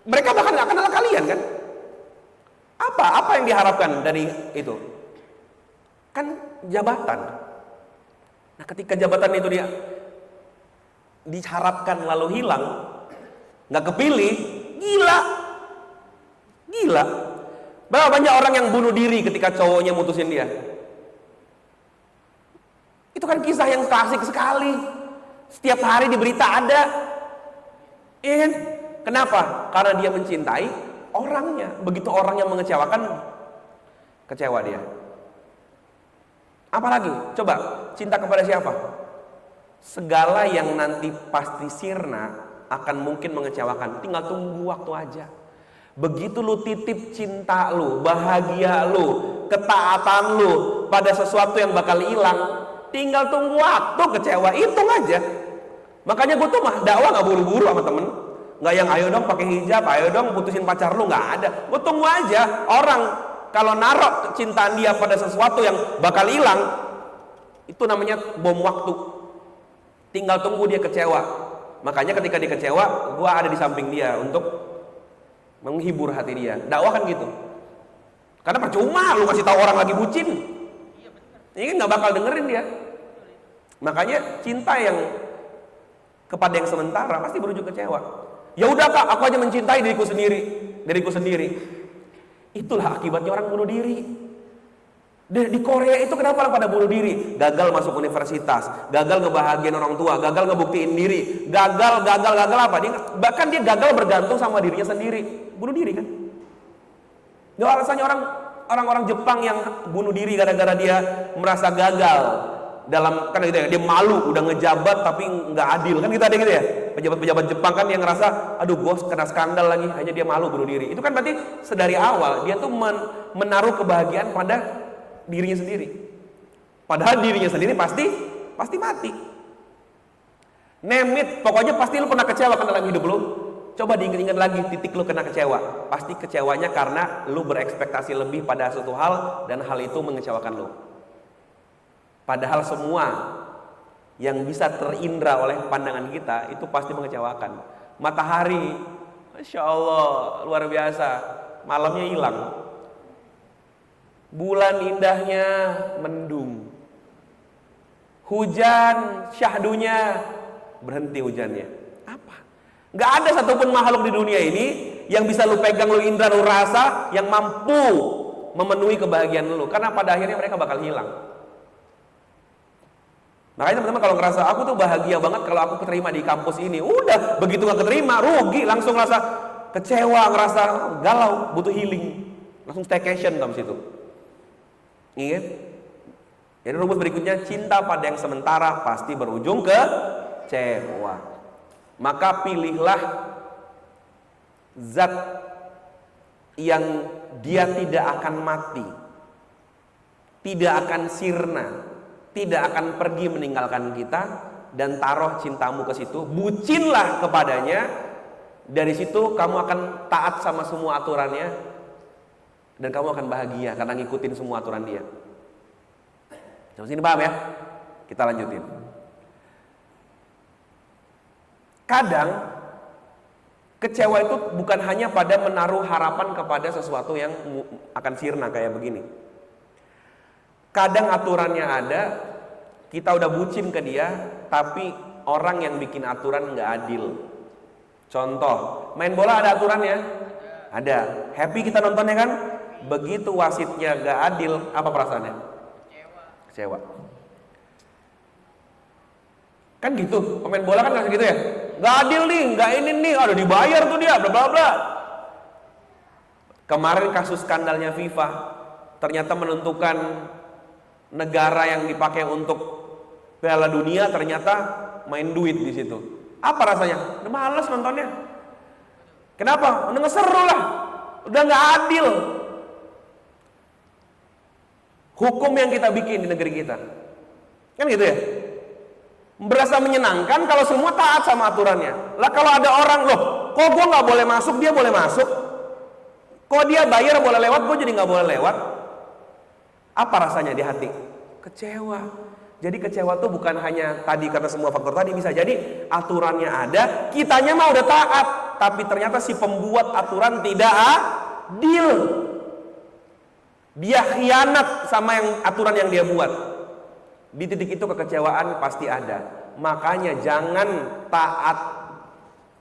Mereka bahkan nggak kenal kalian kan? Apa yang diharapkan dari itu? Kan jabatan. Nah ketika jabatan itu dia diharapkan lalu hilang, nggak kepilih, gila. Berapa banyak orang yang bunuh diri ketika cowoknya mutusin dia? Itu kan kisah yang klasik sekali. Setiap hari di berita ada. Iya kan? Kenapa? Karena dia mencintai orangnya. Begitu orangnya mengecewakan, kecewa dia. Apalagi? Coba, cinta kepada siapa? Segala yang nanti pasti sirna akan mungkin mengecewakan. Tinggal tunggu waktu aja. Begitu lu titip cinta lu, bahagia lu, ketaatan lu pada sesuatu yang bakal hilang, tinggal tunggu waktu kecewa, hitung aja. Makanya gue tuh mah dakwah nggak buru-buru sama temen, nggak yang ayo dong pakai hijab, ayo dong putusin pacar lu, nggak ada. Gue tunggu aja. Orang kalau naruh kecintaan dia pada sesuatu yang bakal hilang, itu namanya bom waktu. Tinggal tunggu dia kecewa. Makanya ketika dia kecewa, gue ada di samping dia untuk menghibur hati dia. Dakwah kan gitu. Karena percuma lu kasih tahu orang lagi bucin, ini kan nggak bakal dengerin dia. Makanya cinta yang kepada yang sementara pasti berujung kecewa. Ya udah Kak, aku aja mencintai diriku sendiri. Itulah akibatnya orang bunuh diri. Di Korea itu kenapa orang pada bunuh diri? Gagal masuk universitas, gagal ngebahagiain orang tua, gagal ngebuktiin diri, gagal apa? Bahkan dia gagal bergantung sama dirinya sendiri. Bunuh diri kan? Gak alasannya orang-orang Jepang yang bunuh diri gara-gara dia merasa gagal dalam, kan gitu ya, dia malu udah ngejabat tapi nggak adil kan, kita ada gitu ya, pejabat-pejabat Jepang kan yang ngerasa aduh gue kena skandal lagi, hanya dia malu bunuh diri. Itu kan berarti sedari awal dia tuh menaruh kebahagiaan pada dirinya sendiri, padahal dirinya sendiri pasti mati. Name it, pokoknya pasti lu pernah kecewa kan dalam hidup lu. Coba diingat-ingat lagi titik lu kena kecewa. Pasti kecewanya karena lu berekspektasi lebih pada suatu hal dan hal itu mengecewakan lu. Padahal semua yang bisa terindra oleh pandangan kita itu pasti mengecewakan. Matahari, Masya Allah, luar biasa, malamnya hilang. Bulan indahnya mendung. Hujan syahdunya berhenti hujannya. Apa? Gak ada satupun makhluk di dunia ini yang bisa lu pegang, lu indra, lu rasa yang mampu memenuhi kebahagiaan lu. Karena pada akhirnya mereka bakal hilang. Makanya teman-teman kalau ngerasa aku tuh bahagia banget kalau aku keterima di kampus ini, udah begitu gak keterima rugi, langsung ngerasa kecewa, ngerasa galau, butuh healing, langsung staycation dalam situ. Ingat? Jadi rumus berikutnya, cinta pada yang sementara pasti berujung ke kecewa. Maka pilihlah zat yang dia tidak akan mati, tidak akan sirna, tidak akan pergi meninggalkan kita, dan taruh cintamu ke situ, bucinlah kepadanya. Dari situ kamu akan taat sama semua aturannya dan kamu akan bahagia karena ngikutin semua aturan dia. Sampai sini paham ya? Kita lanjutin. Kadang kecewa itu bukan hanya pada menaruh harapan kepada sesuatu yang akan sirna kayak begini. Kadang aturannya ada, kita udah bucin ke dia, tapi orang yang bikin aturan nggak adil. Contoh, main bola ada aturannya? Ada. Happy kita nontonnya kan? Begitu wasitnya nggak adil, apa perasaannya? Kecewa. Kan gitu, pemain bola kan nggak gitu ya? Nggak adil nih, nggak ini nih, ada dibayar tuh dia, bla bla bla. Kemarin kasus skandalnya FIFA, ternyata menentukan negara yang dipakai untuk Piala Dunia ternyata main duit di situ. Apa rasanya? Udah males nontonnya. Kenapa? Udah nggak seru lah, udah nggak adil. Hukum yang kita bikin di negeri kita, kan gitu ya? Berasa menyenangkan kalau semua taat sama aturannya. Lah kalau ada orang, loh, kok gue nggak boleh masuk, dia boleh masuk? Kok dia bayar boleh lewat, gue jadi nggak boleh lewat? Apa rasanya di hati? Kecewa. Jadi kecewa tuh bukan hanya tadi karena semua faktor tadi, bisa jadi aturannya ada, kitanya mah udah taat, tapi ternyata si pembuat aturan tidak adil. Dia khianat sama aturan yang dia buat. Di titik itu kekecewaan pasti ada. Makanya jangan taat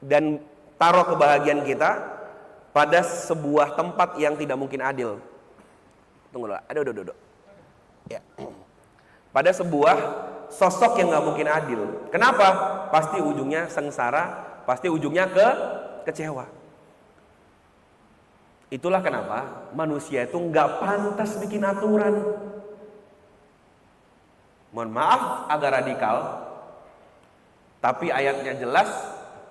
dan taruh kebahagiaan kita pada sebuah tempat yang tidak mungkin adil. Tunggu dulu, aduh. Ya. Pada sebuah sosok yang nggak mungkin adil. Kenapa? Pasti ujungnya sengsara, pasti ujungnya kecewa. Itulah kenapa manusia itu nggak pantas bikin aturan. Mohon maaf agak radikal, tapi ayatnya jelas,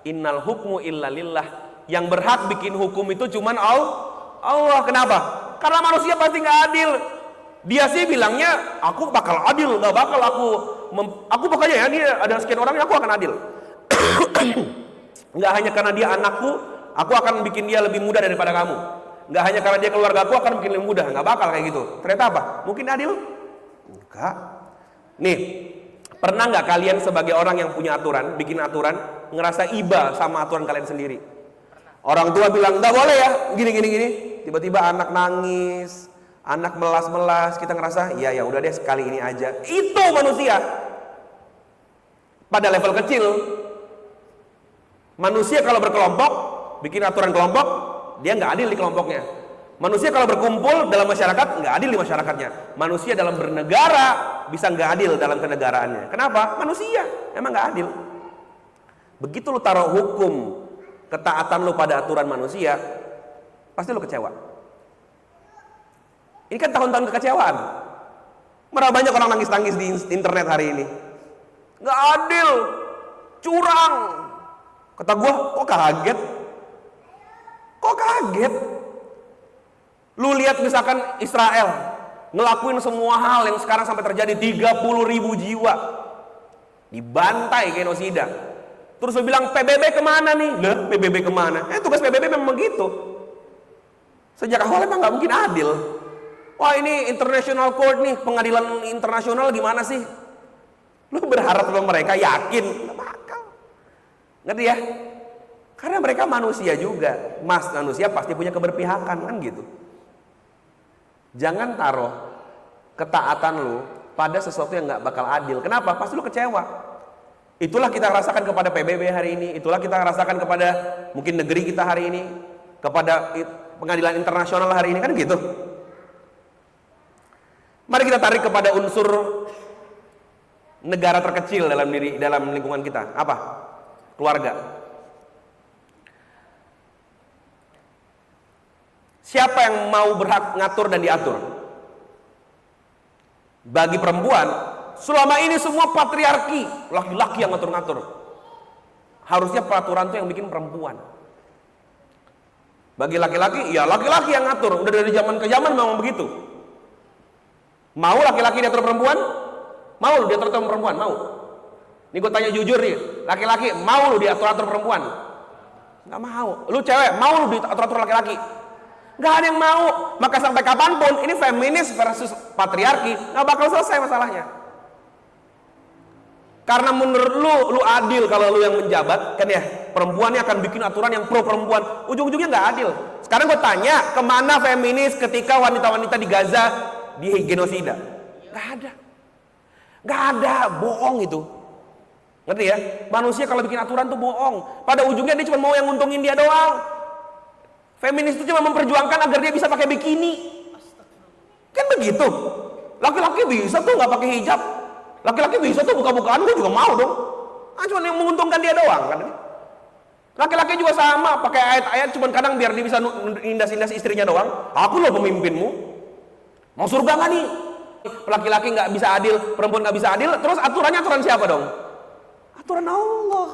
innal hukmu illa lillah. Yang berhak bikin hukum itu cuman Allah. Kenapa? Karena manusia pasti nggak adil. Dia sih bilangnya aku bakal adil, nggak bakal aku pokoknya ya, dia ada sekian orang aku akan adil. Nggak hanya karena dia anakku, aku akan bikin dia lebih mudah daripada kamu. Nggak hanya karena dia keluarga aku akan bikin lebih mudah, nggak bakal kayak gitu. Ternyata apa? Mungkin adil? Enggak. Nih, pernah nggak kalian sebagai orang yang punya aturan, bikin aturan, ngerasa iba sama aturan kalian sendiri? Orang tua bilang nggak boleh ya, gini. Tiba-tiba anak nangis, anak melas-melas, kita ngerasa ya udah deh sekali ini aja. Itu manusia. Pada level kecil, manusia kalau berkelompok, bikin aturan kelompok, dia nggak adil di kelompoknya. Manusia kalau berkumpul dalam masyarakat, nggak adil di masyarakatnya. Manusia dalam bernegara bisa nggak adil dalam kenegaraannya. Kenapa? Manusia emang nggak adil. Begitu lu taruh hukum ketaatan lu pada aturan manusia, pasti lu kecewa. Ini kan tahun-tahun kekecewaan. Merah banyak orang nangis-nangis di internet hari ini. Nggak adil, curang. Kata gua, kok kaget? Kok kaget? Lu lihat misalkan Israel ngelakuin semua hal yang sekarang sampai terjadi, 30.000 jiwa dibantai genosida. Terus lu bilang PBB kemana nih? Lah, PBB kemana? Tugas PBB memang begitu. Sejak awal emang nggak mungkin adil. Wah, ini international court nih, pengadilan internasional gimana sih? Lu berharap sama mereka yakin? Nggak bakal. Ngerti ya? Karena mereka manusia juga. Manusia pasti punya keberpihakan kan gitu. Jangan taruh ketaatan lu pada sesuatu yang nggak bakal adil. Kenapa? Pasti lu kecewa. Itulah kita rasakan kepada PBB hari ini. Itulah kita rasakan kepada mungkin negeri kita hari ini, kepada pengadilan internasional hari ini, kan gitu. Mari kita tarik kepada unsur negara terkecil dalam lingkungan kita. Apa? Keluarga. Siapa yang mau berhak ngatur dan diatur? Bagi perempuan, selama ini semua patriarki, laki-laki yang ngatur-ngatur. Harusnya peraturan itu yang bikin perempuan. Bagi laki-laki, ya laki-laki yang ngatur. Udah dari zaman ke zaman memang begitu. Mau laki-laki diatur perempuan? Mau lu diatur perempuan? Mau? Ini gue tanya jujur nih, laki-laki mau lu diatur-atur perempuan? Nggak mau. Lu cewek, mau lu diatur-atur laki-laki? Nggak ada yang mau. Maka sampai kapanpun ini feminis versus patriarki nggak bakal selesai masalahnya. Karena menurut lu adil kalau lu yang menjabat kan ya, perempuannya akan bikin aturan yang pro perempuan, ujung-ujungnya nggak adil. Sekarang gue tanya, kemana feminis ketika wanita-wanita di Gaza di genosida? Nggak ada, bohong itu. Ngerti ya? Manusia kalau bikin aturan tuh bohong. Pada ujungnya dia cuma mau yang nguntungin dia doang. Feminis itu cuma memperjuangkan agar dia bisa pakai bikini. Kan begitu. Laki-laki bisa tuh nggak pakai hijab. Laki-laki bisa tuh buka-bukaan, gue juga mau dong. Cuma yang menguntungkan dia doang kan. Laki-laki juga sama, pakai ayat-ayat cuma kadang biar dia bisa nindas-nindas istrinya doang. Aku loh pemimpinmu. Mau surga nggak nih? Laki-laki nggak bisa adil, perempuan nggak bisa adil. Terus aturannya aturan siapa dong? Aturan Allah.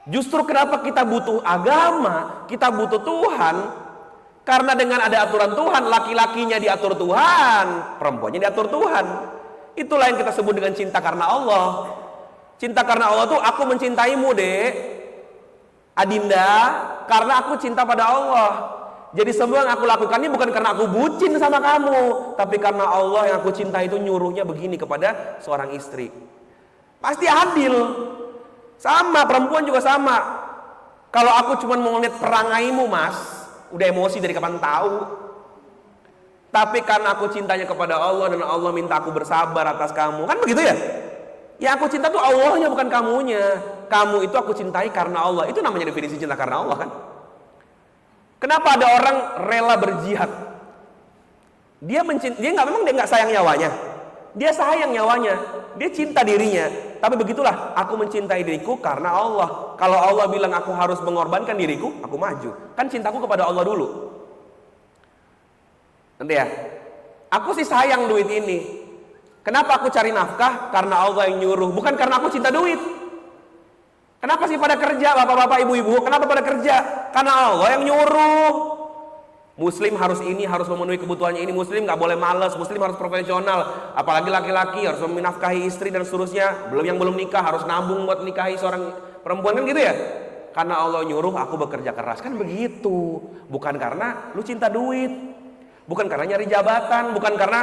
Justru kenapa kita butuh agama, kita butuh Tuhan, karena dengan ada aturan Tuhan, laki-lakinya diatur Tuhan, perempuannya diatur Tuhan. Itulah yang kita sebut dengan cinta karena Allah. Cinta karena Allah tuh aku mencintaimu dek, Adinda, karena aku cinta pada Allah. Jadi semua yang aku lakukan ini bukan karena aku bucin sama kamu, tapi karena Allah yang aku cinta itu nyuruhnya begini kepada seorang istri. Pasti adil. Sama, perempuan juga sama. Kalau aku cuma mau ngeliat perangaimu mas, udah emosi dari kapan tahu. Tapi karena aku cintanya kepada Allah dan Allah minta aku bersabar atas kamu, kan begitu ya? Ya aku cinta tuh Allahnya bukan kamunya. Kamu itu aku cintai karena Allah. Itu namanya definisi cinta karena Allah kan? Kenapa ada orang rela berjihad? Dia memang nggak sayang nyawanya. Dia sayang nyawanya. Dia cinta dirinya. Tapi begitulah, aku mencintai diriku karena Allah. Kalau Allah bilang aku harus mengorbankan diriku, aku maju. Kan cintaku kepada Allah dulu. Nanti ya. Aku sih sayang duit ini. Kenapa aku cari nafkah? Karena Allah yang nyuruh, bukan karena aku cinta duit. Kenapa sih pada kerja, bapak-bapak, ibu-ibu? Kenapa pada kerja? Karena Allah yang nyuruh. Muslim harus ini, harus memenuhi kebutuhannya ini. Muslim nggak boleh malas. Muslim harus profesional. Apalagi laki-laki harus menafkahi istri dan seterusnya. Yang belum nikah harus nabung buat nikahi seorang perempuan, kan gitu ya? Karena Allah nyuruh aku bekerja keras, kan begitu. Bukan karena lu cinta duit, bukan karena nyari jabatan, bukan karena,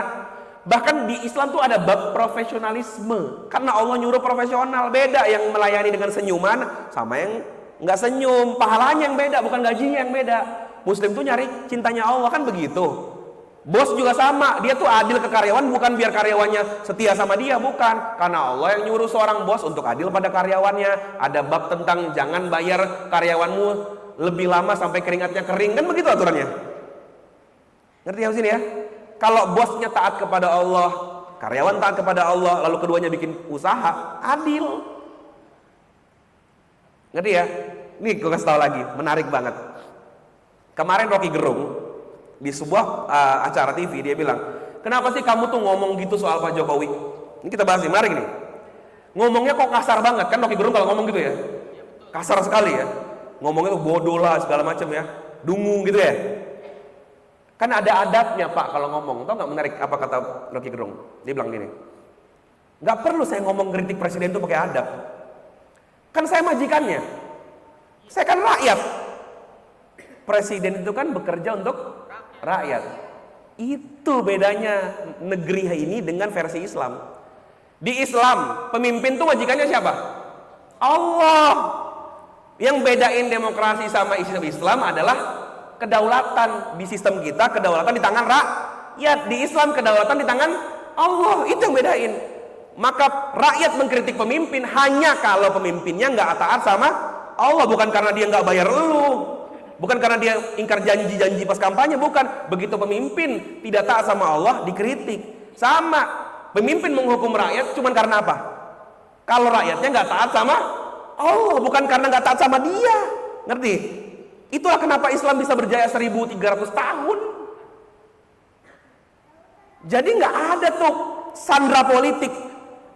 bahkan di Islam tuh ada bab profesionalisme. Karena Allah nyuruh profesional. Beda yang melayani dengan senyuman sama yang nggak senyum. Pahalanya yang beda, bukan gajinya yang beda. Muslim tuh nyari cintanya Allah, kan begitu. Bos juga sama, dia tuh adil ke karyawan bukan biar karyawannya setia sama dia, bukan. Karena Allah yang nyuruh seorang bos untuk adil pada karyawannya. Ada bab tentang jangan bayar karyawanmu lebih lama sampai keringatnya kering, kan begitu aturannya. Ngerti ya sini ya? Kalau bosnya taat kepada Allah, karyawan taat kepada Allah, lalu keduanya bikin usaha, adil. Ngerti ya? Nih gue kasih tahu lagi, menarik banget. Kemarin Rocky Gerung di sebuah acara TV dia bilang, kenapa sih kamu tuh ngomong gitu soal Pak Jokowi? Ini kita bahas nih, menarik nih. Ngomongnya kok kasar banget, kan Rocky Gerung kalau ngomong gitu ya, kasar sekali ya. Ngomongnya tuh bodoh lah segala macam ya, dungu gitu ya. Kan ada adabnya Pak kalau ngomong. Tau nggak menarik apa kata Rocky Gerung? Dia bilang gini, nggak perlu saya ngomong kritik presiden tuh pakai adab. Kan saya majikannya, saya kan rakyat. Presiden itu kan bekerja untuk rakyat. Itu bedanya negeri ini dengan versi Islam. Di Islam, pemimpin tuh majikannya siapa? Allah. Yang bedain demokrasi sama Islam adalah kedaulatan. Di sistem kita kedaulatan di tangan rakyat. Di Islam kedaulatan di tangan Allah. Itu yang bedain. Maka rakyat mengkritik pemimpin hanya kalau pemimpinnya nggak taat sama Allah. Bukan karena dia nggak bayar lu, bukan karena dia ingkar janji-janji pas kampanye, bukan. Begitu pemimpin tidak taat sama Allah, dikritik. Sama, pemimpin menghukum rakyat cuma karena apa? Kalau rakyatnya nggak taat sama Allah, bukan karena nggak taat sama dia. Ngerti? Itulah kenapa Islam bisa berjaya 1300 tahun. Jadi nggak ada tuh sandra politik.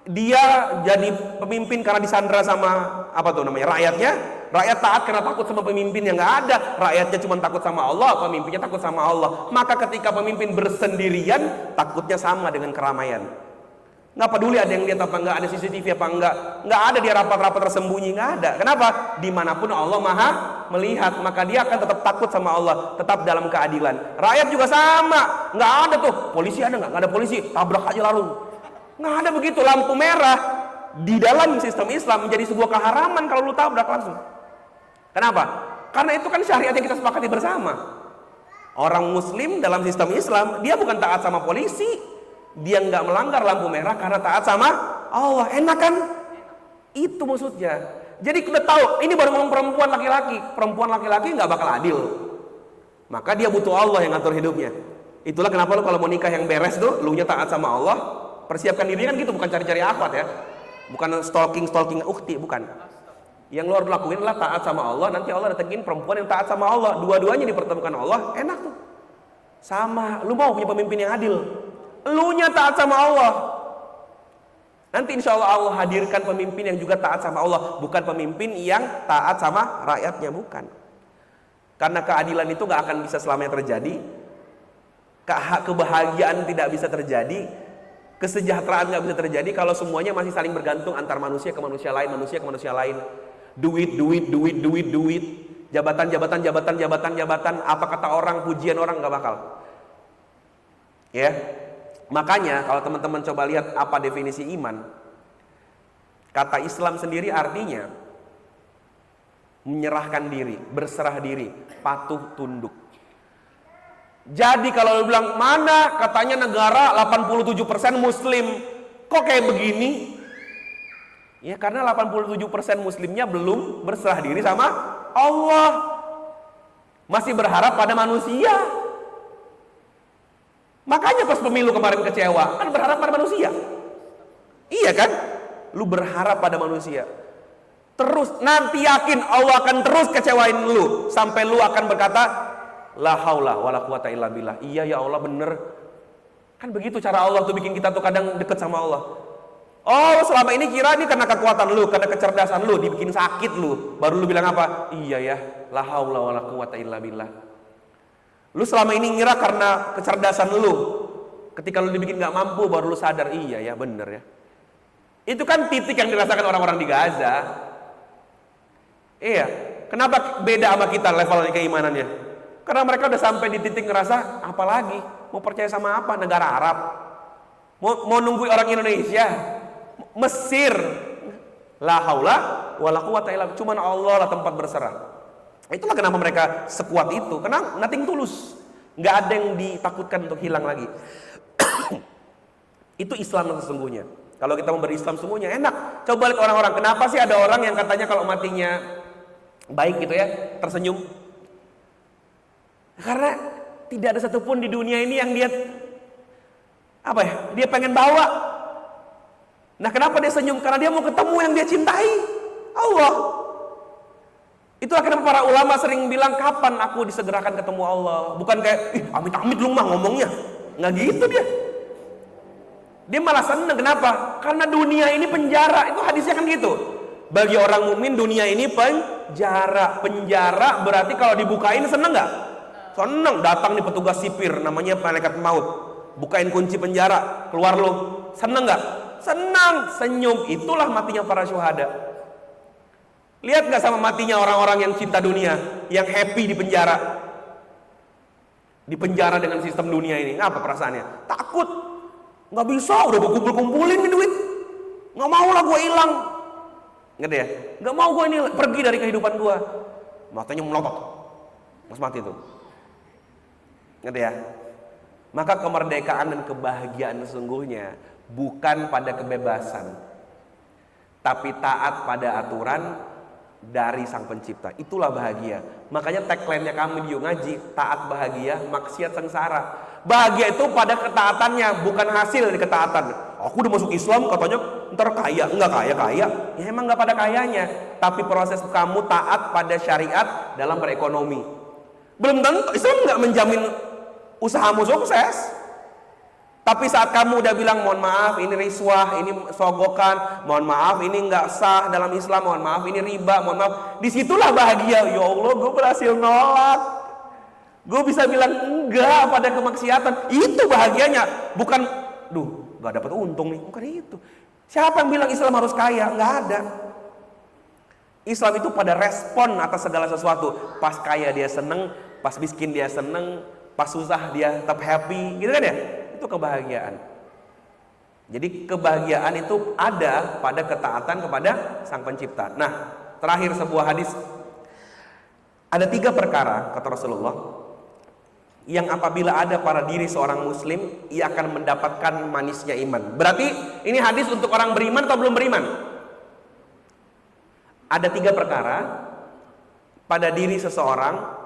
Dia jadi pemimpin karena disandra sama apa tuh namanya rakyatnya. Rakyat taat karena takut sama pemimpinnya, nggak ada. Rakyatnya cuma takut sama Allah, pemimpinnya takut sama Allah. Maka ketika pemimpin bersendirian, takutnya sama dengan keramaian. Nggak peduli ada yang lihat apa nggak, ada CCTV apa nggak ada dia rapat-rapat tersembunyi, nggak ada. Kenapa? Dimanapun Allah Maha melihat, maka dia akan tetap takut sama Allah, tetap dalam keadilan. Rakyat juga sama, nggak ada tuh polisi, ada nggak ada polisi, tabrak aja lalu. Nggak ada begitu. Lampu merah di dalam sistem Islam menjadi sebuah keharaman kalau lu tabrak langsung. Kenapa? Karena itu kan syariat yang kita sepakati bersama. Orang muslim dalam sistem Islam, dia bukan taat sama polisi, dia nggak melanggar lampu merah karena taat sama Allah. Enak kan? Itu maksudnya. Jadi kita tahu, ini baru ngomong perempuan laki-laki. Perempuan laki-laki nggak bakal adil. Maka dia butuh Allah yang ngatur hidupnya. Itulah kenapa lu kalau mau nikah yang beres tuh, lu nya taat sama Allah, persiapkan diri kan gitu, bukan cari-cari akhwat ya. Bukan stalking ukti, bukan. Yang lo harus lakuin adalah taat sama Allah. Nanti Allah datengin perempuan yang taat sama Allah. Dua-duanya dipertemukan Allah, enak tuh. Sama, lu mau punya pemimpin yang adil, lu nya taat sama Allah. Nanti insya Allah Allah hadirkan pemimpin yang juga taat sama Allah. Bukan pemimpin yang taat sama rakyatnya, bukan. Karena keadilan itu gak akan bisa selamanya terjadi. Kebahagiaan tidak bisa terjadi. Kesejahteraan gak bisa terjadi kalau semuanya masih saling bergantung antar manusia ke manusia lain, manusia ke manusia lain. Duit. Jabatan. Apa kata orang, pujian orang, gak bakal. Ya. Makanya kalau teman-teman coba lihat apa definisi iman. Kata Islam sendiri artinya menyerahkan diri, berserah diri, patuh tunduk. Jadi kalau lu bilang, mana katanya negara 87% muslim, kok kayak begini? Ya karena 87% muslimnya belum berserah diri sama Allah. Masih berharap pada manusia. Makanya pas pemilu kemarin kecewa, kan berharap pada manusia. Iya kan? Lu berharap pada manusia. Terus nanti yakin Allah akan terus kecewain lu sampai lu akan berkata, la haula wala quwata illa billah. Iya ya Allah, bener. Kan begitu cara Allah tuh bikin kita tuh kadang deket sama Allah. Oh selama ini kira ini karena kekuatan lu, karena kecerdasan lu, dibikin sakit lu, baru lu bilang apa? Iya ya, la haula wala quwata illa billah. Lu selama ini ngira karena kecerdasan lu, ketika lu dibikin nggak mampu baru lu sadar, iya ya bener ya. Itu kan titik yang dirasakan orang-orang di Gaza. Iya, kenapa beda sama kita level keimanannya? Karena mereka udah sampai di titik ngerasa, apalagi mau percaya sama apa? Negara Arab, mau nunggu orang Indonesia, Mesir, la haula wala quwata illa billah, cuman Allah lah tempat berserah. Itulah kenapa mereka sekuat itu, karena nothing tulus, nggak ada yang ditakutkan untuk hilang lagi. Itu Islam yang sesungguhnya. Kalau kita memberi Islam sesungguhnya enak. Coba lihat orang-orang, kenapa sih ada orang yang katanya kalau matinya baik gitu ya, tersenyum? Karena tidak ada satupun di dunia ini yang dia apa ya, dia pengen bawa. Nah kenapa dia senyum? Karena dia mau ketemu yang dia cintai, Allah. Itulah kenapa para ulama sering bilang, kapan aku disegerakan ketemu Allah. Bukan kayak, amit-amit lu mah ngomongnya. Nggak gitu dia. Dia malah seneng, kenapa? Karena dunia ini penjara. Itu hadisnya kan gitu. Bagi orang mukmin dunia ini penjara. Penjara berarti kalau dibukain seneng nggak? Seneng. Datang nih petugas sipir, namanya malaikat maut. Bukain kunci penjara, keluar lu. Seneng nggak? Senang, senyum. Itulah matinya para syuhada. Lihat nggak sama matinya orang-orang yang cinta dunia, yang happy di penjara. Di penjara dengan sistem dunia ini. Apa perasaannya? Takut. Nggak bisa, udah gue kumpul-kumpulin nih duit. Nggak mau lah gue hilang. Ngerti ya? Nggak mau gue ini pergi dari kehidupan gue. Matanya melotot. Mas mati tuh. Ngerti ya? Maka kemerdekaan dan kebahagiaan sesungguhnya bukan pada kebebasan, tapi taat pada aturan dari Sang Pencipta. Itulah bahagia. Makanya tagline-nya kami di Yuk Ngaji, taat bahagia, maksiat sengsara. Bahagia itu pada ketaatannya, bukan hasil dari ketaatan. Aku udah masuk Islam katanya ntar kaya. Enggak kaya. Ya emang enggak pada kayanya, tapi proses kamu taat pada syariat dalam berekonomi. Belum tentu, Islam enggak menjamin usahamu sukses. Tapi saat kamu udah bilang, mohon maaf ini riswah, ini sogokan, mohon maaf ini nggak sah dalam Islam, mohon maaf ini riba, mohon maaf, disitulah bahagia. Ya Allah, gue berhasil nolak, gue bisa bilang enggak pada kemaksiatan. Itu bahagianya, bukan nggak dapat untung nih, bukan itu. Siapa yang bilang Islam harus kaya? Nggak ada. Islam itu pada respon atas segala sesuatu. Pas kaya dia seneng, pas miskin dia seneng, pas susah dia tetap happy, gitu kan ya? Itu kebahagiaan. Jadi kebahagiaan itu ada pada ketaatan kepada Sang Pencipta. Nah, terakhir sebuah hadis. Ada 3 perkara, kata Rasulullah, yang apabila ada pada diri seorang muslim, ia akan mendapatkan manisnya iman. Berarti ini hadis untuk orang beriman atau belum beriman? Ada 3 perkara pada diri seseorang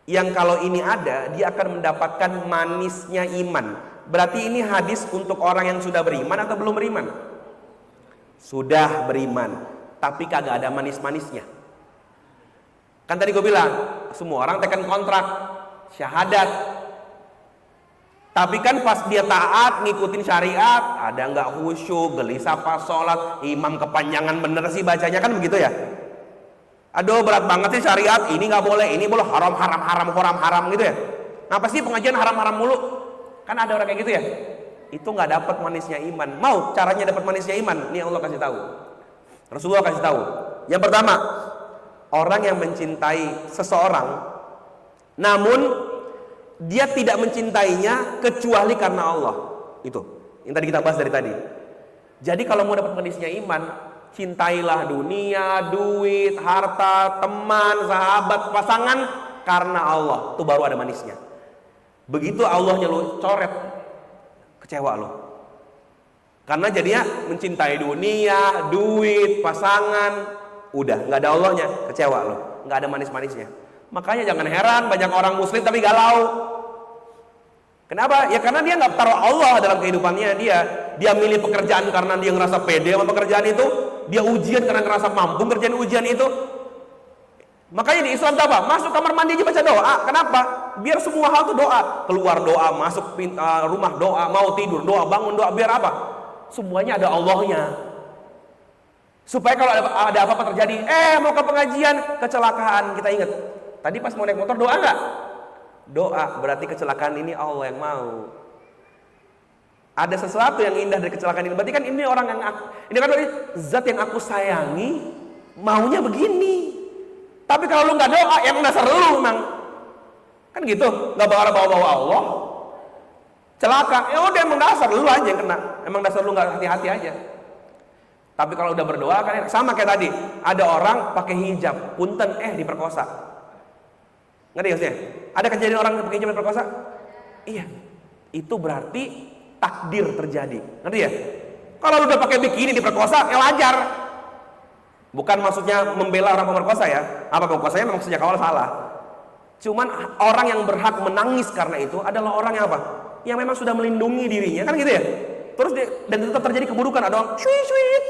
yang kalau ini ada, dia akan mendapatkan manisnya iman. Berarti ini hadis untuk orang yang sudah beriman atau belum beriman? Sudah beriman, tapi kagak ada manis-manisnya. Kan tadi gue bilang, semua orang tekan kontrak syahadat. Tapi kan pas dia taat, ngikutin syariat, ada nggak khusyuk, gelisah pas sholat, imam kepanjangan bener sih bacanya, kan begitu ya? Aduh berat banget sih syariat, ini nggak boleh, ini boleh, haram gitu ya. Kenapa sih pengajian haram mulu? Kan ada orang kayak gitu ya. Itu nggak dapat manisnya iman. Mau caranya dapat manisnya iman? Ini Allah kasih tahu. Rasulullah kasih tahu. Yang pertama, orang yang mencintai seseorang, namun dia tidak mencintainya kecuali karena Allah. Itu yang tadi kita bahas dari tadi. Jadi kalau mau dapat manisnya iman, cintailah dunia, duit, harta, teman, sahabat, pasangan karena Allah. Itu baru ada manisnya. Begitu Allahnya lu coret, kecewa lu. Karena jadinya mencintai dunia, duit, pasangan, udah nggak ada Allahnya, kecewa lu. Nggak ada manis-manisnya. Makanya jangan heran banyak orang muslim tapi galau. Kenapa? Ya karena dia nggak taruh Allah dalam kehidupannya dia. Dia milih pekerjaan karena dia ngerasa pede sama pekerjaan itu. Dia ujian karena ngerasa mampu ngerjain ujian itu. Makanya di Islam itu apa? Masuk kamar mandi aja baca doa. Kenapa? Biar semua hal itu doa. Keluar doa, masuk rumah doa, mau tidur doa, bangun doa. Biar apa? Semuanya ada Allahnya. Supaya kalau ada apa-apa terjadi, mau ke pengajian, kecelakaan, kita ingat. Tadi pas mau naik motor doa nggak? Doa, berarti kecelakaan ini Allah yang mau. Ada sesuatu yang indah dari kecelakaan ini. Berarti kan ini orang yang ini kan berarti zat yang aku sayangi maunya begini. Tapi kalau lu nggak doa, yang dasar lu memang kan gitu, nggak bawa Allah. Celaka, ya udah emang dasar lu aja yang kena. Emang dasar lu nggak hati-hati aja. Tapi kalau udah berdoa kan sama kayak tadi, ada orang pakai hijab, punten diperkosa. Ngerti maksudnya? Ada kejadian orang pakai hijab diperkosa? Iya. Itu berarti takdir terjadi. Ngerti ya? Kalau udah pakai bikini diperkosa, ya wajar. Bukan maksudnya membela orang pemerkosa ya. Apa pemerkosanya memang sejak awal salah. Cuman orang yang berhak menangis karena itu adalah orang yang apa? Yang memang sudah melindungi dirinya, kan gitu ya? Terus dan tetap terjadi keburukan, ada orang cuit.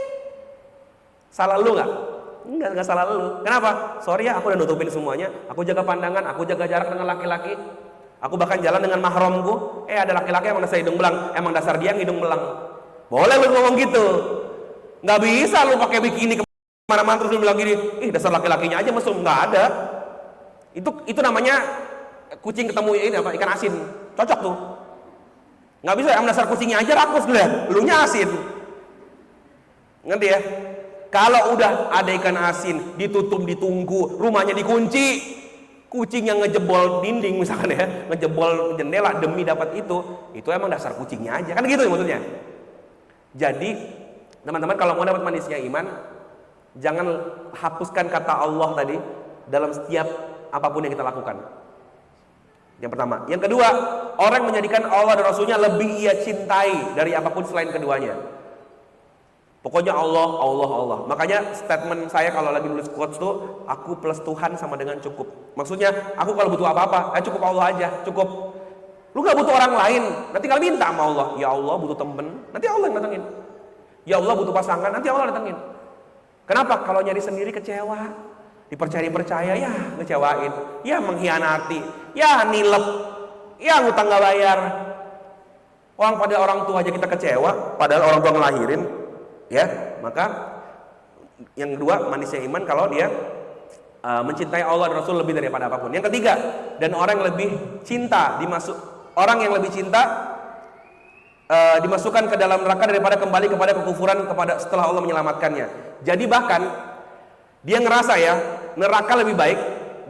Salah lu nggak? Enggak salah lu. Kenapa? Sorry ya, aku udah nutupin semuanya. Aku jaga pandangan, aku jaga jarak dengan laki-laki. Aku bahkan jalan dengan mahramku. Ada laki-laki yang dasar hidung belang. Emang dasar dia yang hidung belang. Boleh lu ngomong gitu. Nggak bisa lu pakai bikini kemana-mana terus lu bilang gini, dasar laki-lakinya aja mesum. Nggak ada. Itu namanya kucing ketemu ini apa? Ikan asin. Cocok tuh. Nggak bisa, emang dasar kucingnya aja rakus lah. Elunya asin. Ngerti ya? Kalau udah ada ikan asin, ditutup, ditunggu, rumahnya dikunci, kucing yang ngejebol dinding misalkan ya, ngejebol jendela demi dapat itu emang dasar kucingnya aja, kan gitu ya maksudnya. Jadi teman-teman kalau mau dapat manisnya iman, jangan hapuskan kata Allah tadi dalam setiap apapun yang kita lakukan. Yang pertama. Yang kedua, orang menjadikan Allah dan Rasulnya lebih ia cintai dari apapun selain keduanya. Pokoknya Allah. Makanya statement saya kalau lagi nulis quotes tuh, aku plus Tuhan sama dengan cukup. Maksudnya, aku kalau butuh apa-apa, cukup Allah aja, cukup. Lu gak butuh orang lain, nanti tinggal minta sama Allah. Ya Allah butuh temen, nanti Allah yang datengin. Ya Allah butuh pasangan, nanti Allah datengin. Kenapa? Kalau nyari sendiri kecewa, dipercaya ya ngecewain, ya mengkhianati, ya nilep, ya ngutang gak bayar. Pada orang tua aja kita kecewa, padahal orang tua ngelahirin. Ya, maka yang kedua manisnya iman kalau dia mencintai Allah dan Rasul lebih daripada apapun. Yang ketiga, dan orang yang lebih cinta dimasukkan ke dalam neraka daripada kembali kepada kekufuran setelah Allah menyelamatkannya. Jadi bahkan dia ngerasa ya neraka lebih baik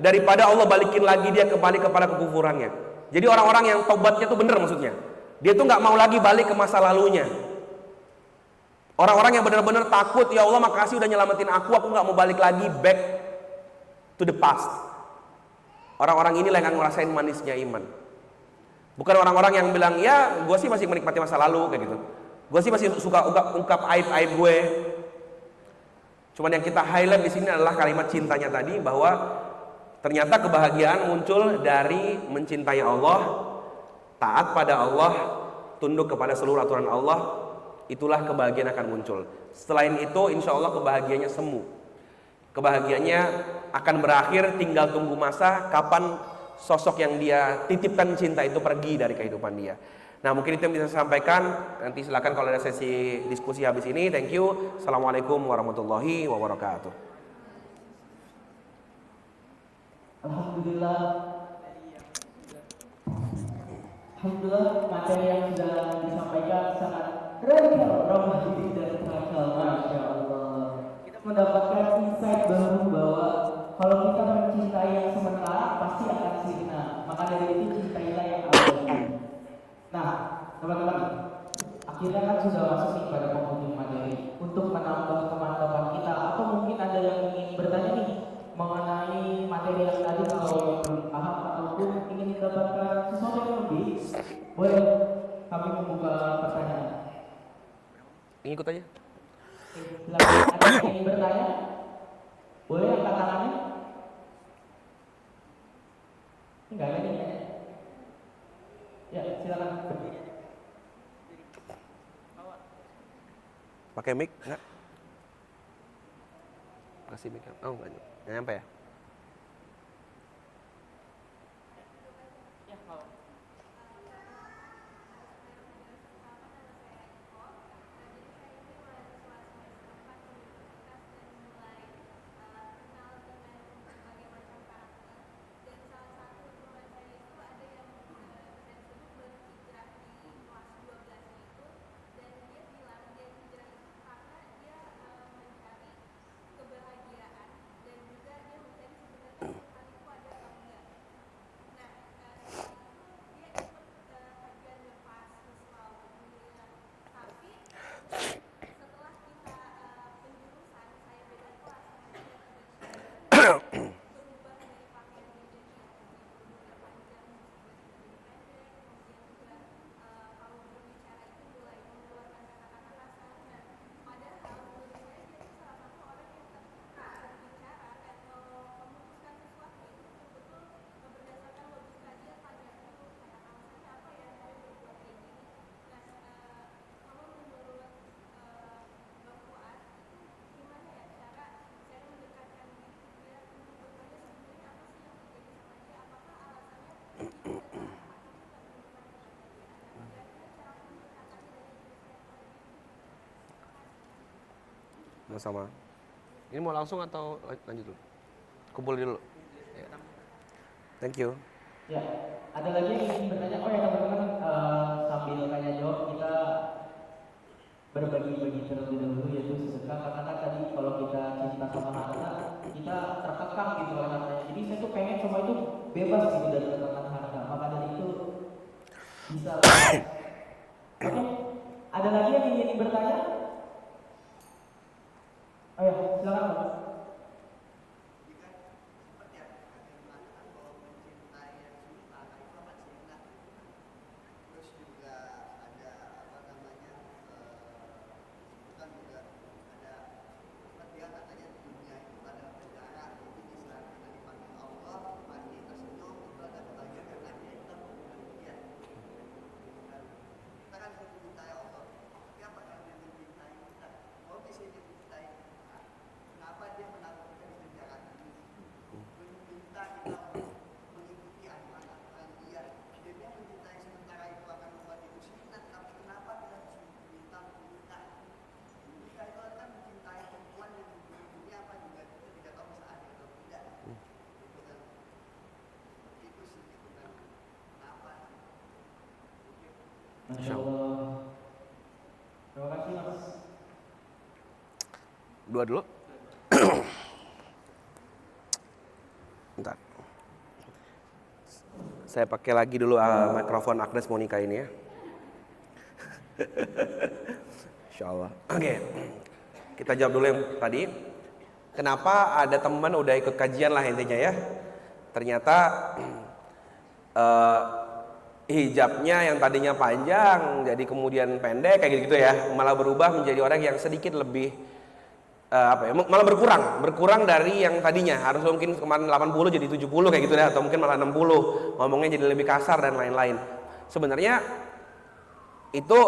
daripada Allah balikin lagi dia kembali kepada kekufurannya. Jadi orang-orang yang tobatnya tuh bener maksudnya. Dia tuh nggak mau lagi balik ke masa lalunya. Orang-orang yang benar-benar takut, ya Allah makasih udah nyelamatin aku nggak mau balik lagi back to the past. Orang-orang inilah yang ngerasain manisnya iman. Bukan orang-orang yang bilang, ya gue sih masih menikmati masa lalu kayak gitu. Gue sih masih suka ungkap aib-aib gue. Cuman yang kita highlight di sini adalah kalimat cintanya tadi, bahwa ternyata kebahagiaan muncul dari mencintai Allah, taat pada Allah, tunduk kepada seluruh aturan Allah. Itulah kebahagiaan akan muncul. Selain itu insya Allah kebahagiaannya semu. Kebahagiaannya akan berakhir, tinggal tunggu masa kapan sosok yang dia titipkan cinta itu pergi dari kehidupan dia. Nah mungkin itu yang bisa saya sampaikan. Nanti silakan kalau ada sesi diskusi habis ini. Thank you. Assalamualaikum warahmatullahi wabarakatuh. Alhamdulillah materi yang sudah disampaikan sangat radikal, romantis dan radikal, masya Allah. Kita mendapatkan insight baru bahwa kalau kita mencintai yang sementara pasti akan sirna. Maka dari itu cintailah yang abadi. Nah, teman-teman, akhirnya kan sudah masuk nih pada penghujung materi. Untuk menambah kemantapan kita, atau mungkin ada yang ingin bertanya nih mengenai materi yang tadi, kalau yang belum paham ataupun ingin mendapatkan sesuatu yang lebih, boleh kami membuka pertanyaan. Ikut aja. Silakan, ada yang ingin bertanya? Boleh angkat tangannya? Enggak ada nih. Ya, silakan. Pakai mic enggak? Kasih mic. Oh, enggak nyampe ya? Sama. Ini mau langsung atau lanjut dulu? Kumpul dulu. Ya. Thank you. Ya, ada lagi yang ingin bertanya? Oh ya teman-teman, sambil tanya jawab kita berbagi-bagi terlebih dahulu yaitu sedekah, karena kan tadi kalau kita cinta sama harta kita terkekang gitu oleh hartanya. Jadi saya tuh pengen semua itu bebas gitu dari kekangan harta. Maka dari itu bisa. Oke, ada lagi yang ingin bertanya? Oh ya, silakan Pak. Masya Allah. Terima kasih Mas. Dua dulu. Bentar. Saya pakai lagi dulu mikrofon Agnes Monica ini ya. Insya Allah. Oke. Kita jawab dulu yang tadi. Kenapa ada teman udah ikut kajian lah intinya ya. Ternyata hijabnya yang tadinya panjang jadi kemudian pendek kayak gitu ya, malah berubah menjadi orang yang sedikit lebih malah berkurang dari yang tadinya harus mungkin kemarin 80 jadi 70 kayak gitu ya, atau mungkin malah 60, ngomongnya jadi lebih kasar dan lain-lain. Sebenarnya itu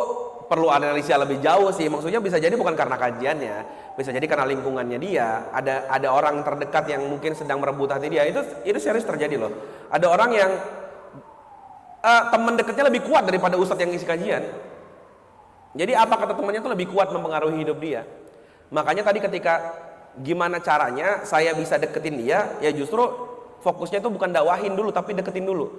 perlu analisa lebih jauh sih, maksudnya bisa jadi bukan karena kajiannya, bisa jadi karena lingkungannya dia, ada orang terdekat yang mungkin sedang merebut hati dia, itu serius terjadi loh. Ada orang yang teman dekatnya lebih kuat daripada ustadz yang ngisi kajian. Jadi apa kata temannya itu lebih kuat mempengaruhi hidup dia. Makanya tadi ketika gimana caranya saya bisa deketin dia, ya justru fokusnya itu bukan dakwahin dulu tapi deketin dulu.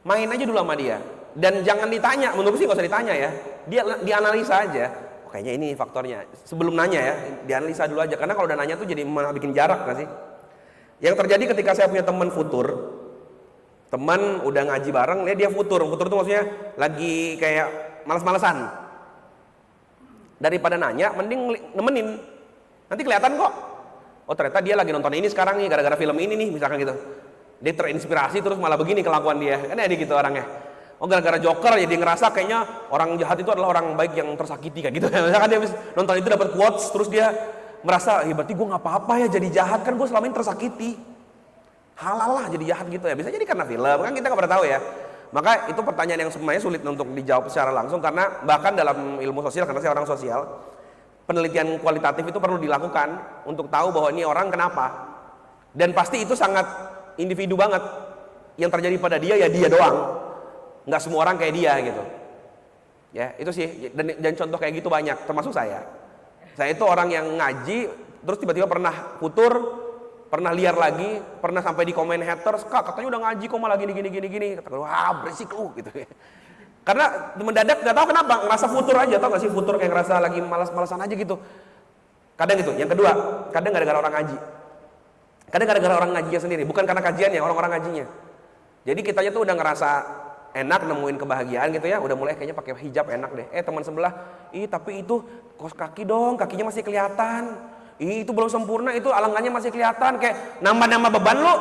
Main aja dulu sama dia. Dan jangan ditanya, menurut sih gak usah ditanya ya. Dia dianalisa aja. Oh, kayaknya ini faktornya. Sebelum nanya ya, dianalisa dulu aja. Karena kalau udah nanya tuh jadi malah bikin jarak gak sih? Yang terjadi ketika saya punya teman futur, teman udah ngaji bareng, dia futur tuh maksudnya lagi kayak malas-malesan. Daripada nanya, mending nemenin. Nanti kelihatan kok. Oh ternyata dia lagi nonton ini sekarang nih, gara-gara film ini nih, misalkan gitu. Dia terinspirasi terus malah begini kelakuan dia. Kan ada gitu orangnya. Oh gara-gara Joker jadi ngerasa kayaknya orang jahat itu adalah orang baik yang tersakiti kayak gitu. Misalkan dia habis nonton itu dapat quotes, terus dia merasa, ya berarti gue nggak apa-apa ya jadi jahat, kan gue selama ini tersakiti. Halal lah jadi jahat gitu ya, bisa jadi karena film, kan kita nggak pernah tahu ya. Maka itu pertanyaan yang sebenarnya sulit untuk dijawab secara langsung, karena bahkan dalam ilmu sosial, karena saya orang sosial, penelitian kualitatif itu perlu dilakukan untuk tahu bahwa ini orang kenapa. Dan pasti itu sangat individu banget. Yang terjadi pada dia ya dia doang, nggak semua orang kayak dia gitu. Ya itu sih, dan contoh kayak gitu banyak, termasuk saya. Saya itu orang yang ngaji, terus tiba-tiba pernah futur, pernah liar lagi, pernah sampai di komen haters, kak katanya udah ngaji kok malah gini, kata gue, wah berisik lu gitu. Karena mendadak nggak tahu kenapa ngerasa futur aja, tau gak sih futur kayak ngerasa lagi malas-malasan aja gitu. Kadang gitu. Yang kedua, kadang gara-gara orang ngaji. Kadang gara-gara orang ngajinya sendiri, bukan karena kajiannya, orang-orang ngajinya. Jadi kitanya tuh udah ngerasa enak nemuin kebahagiaan gitu ya, udah mulai kayaknya pakai hijab enak deh. Teman sebelah, tapi itu kos kaki dong, kakinya masih kelihatan. Itu belum sempurna, itu alangannya masih kelihatan, kayak nambah-nambah beban lu.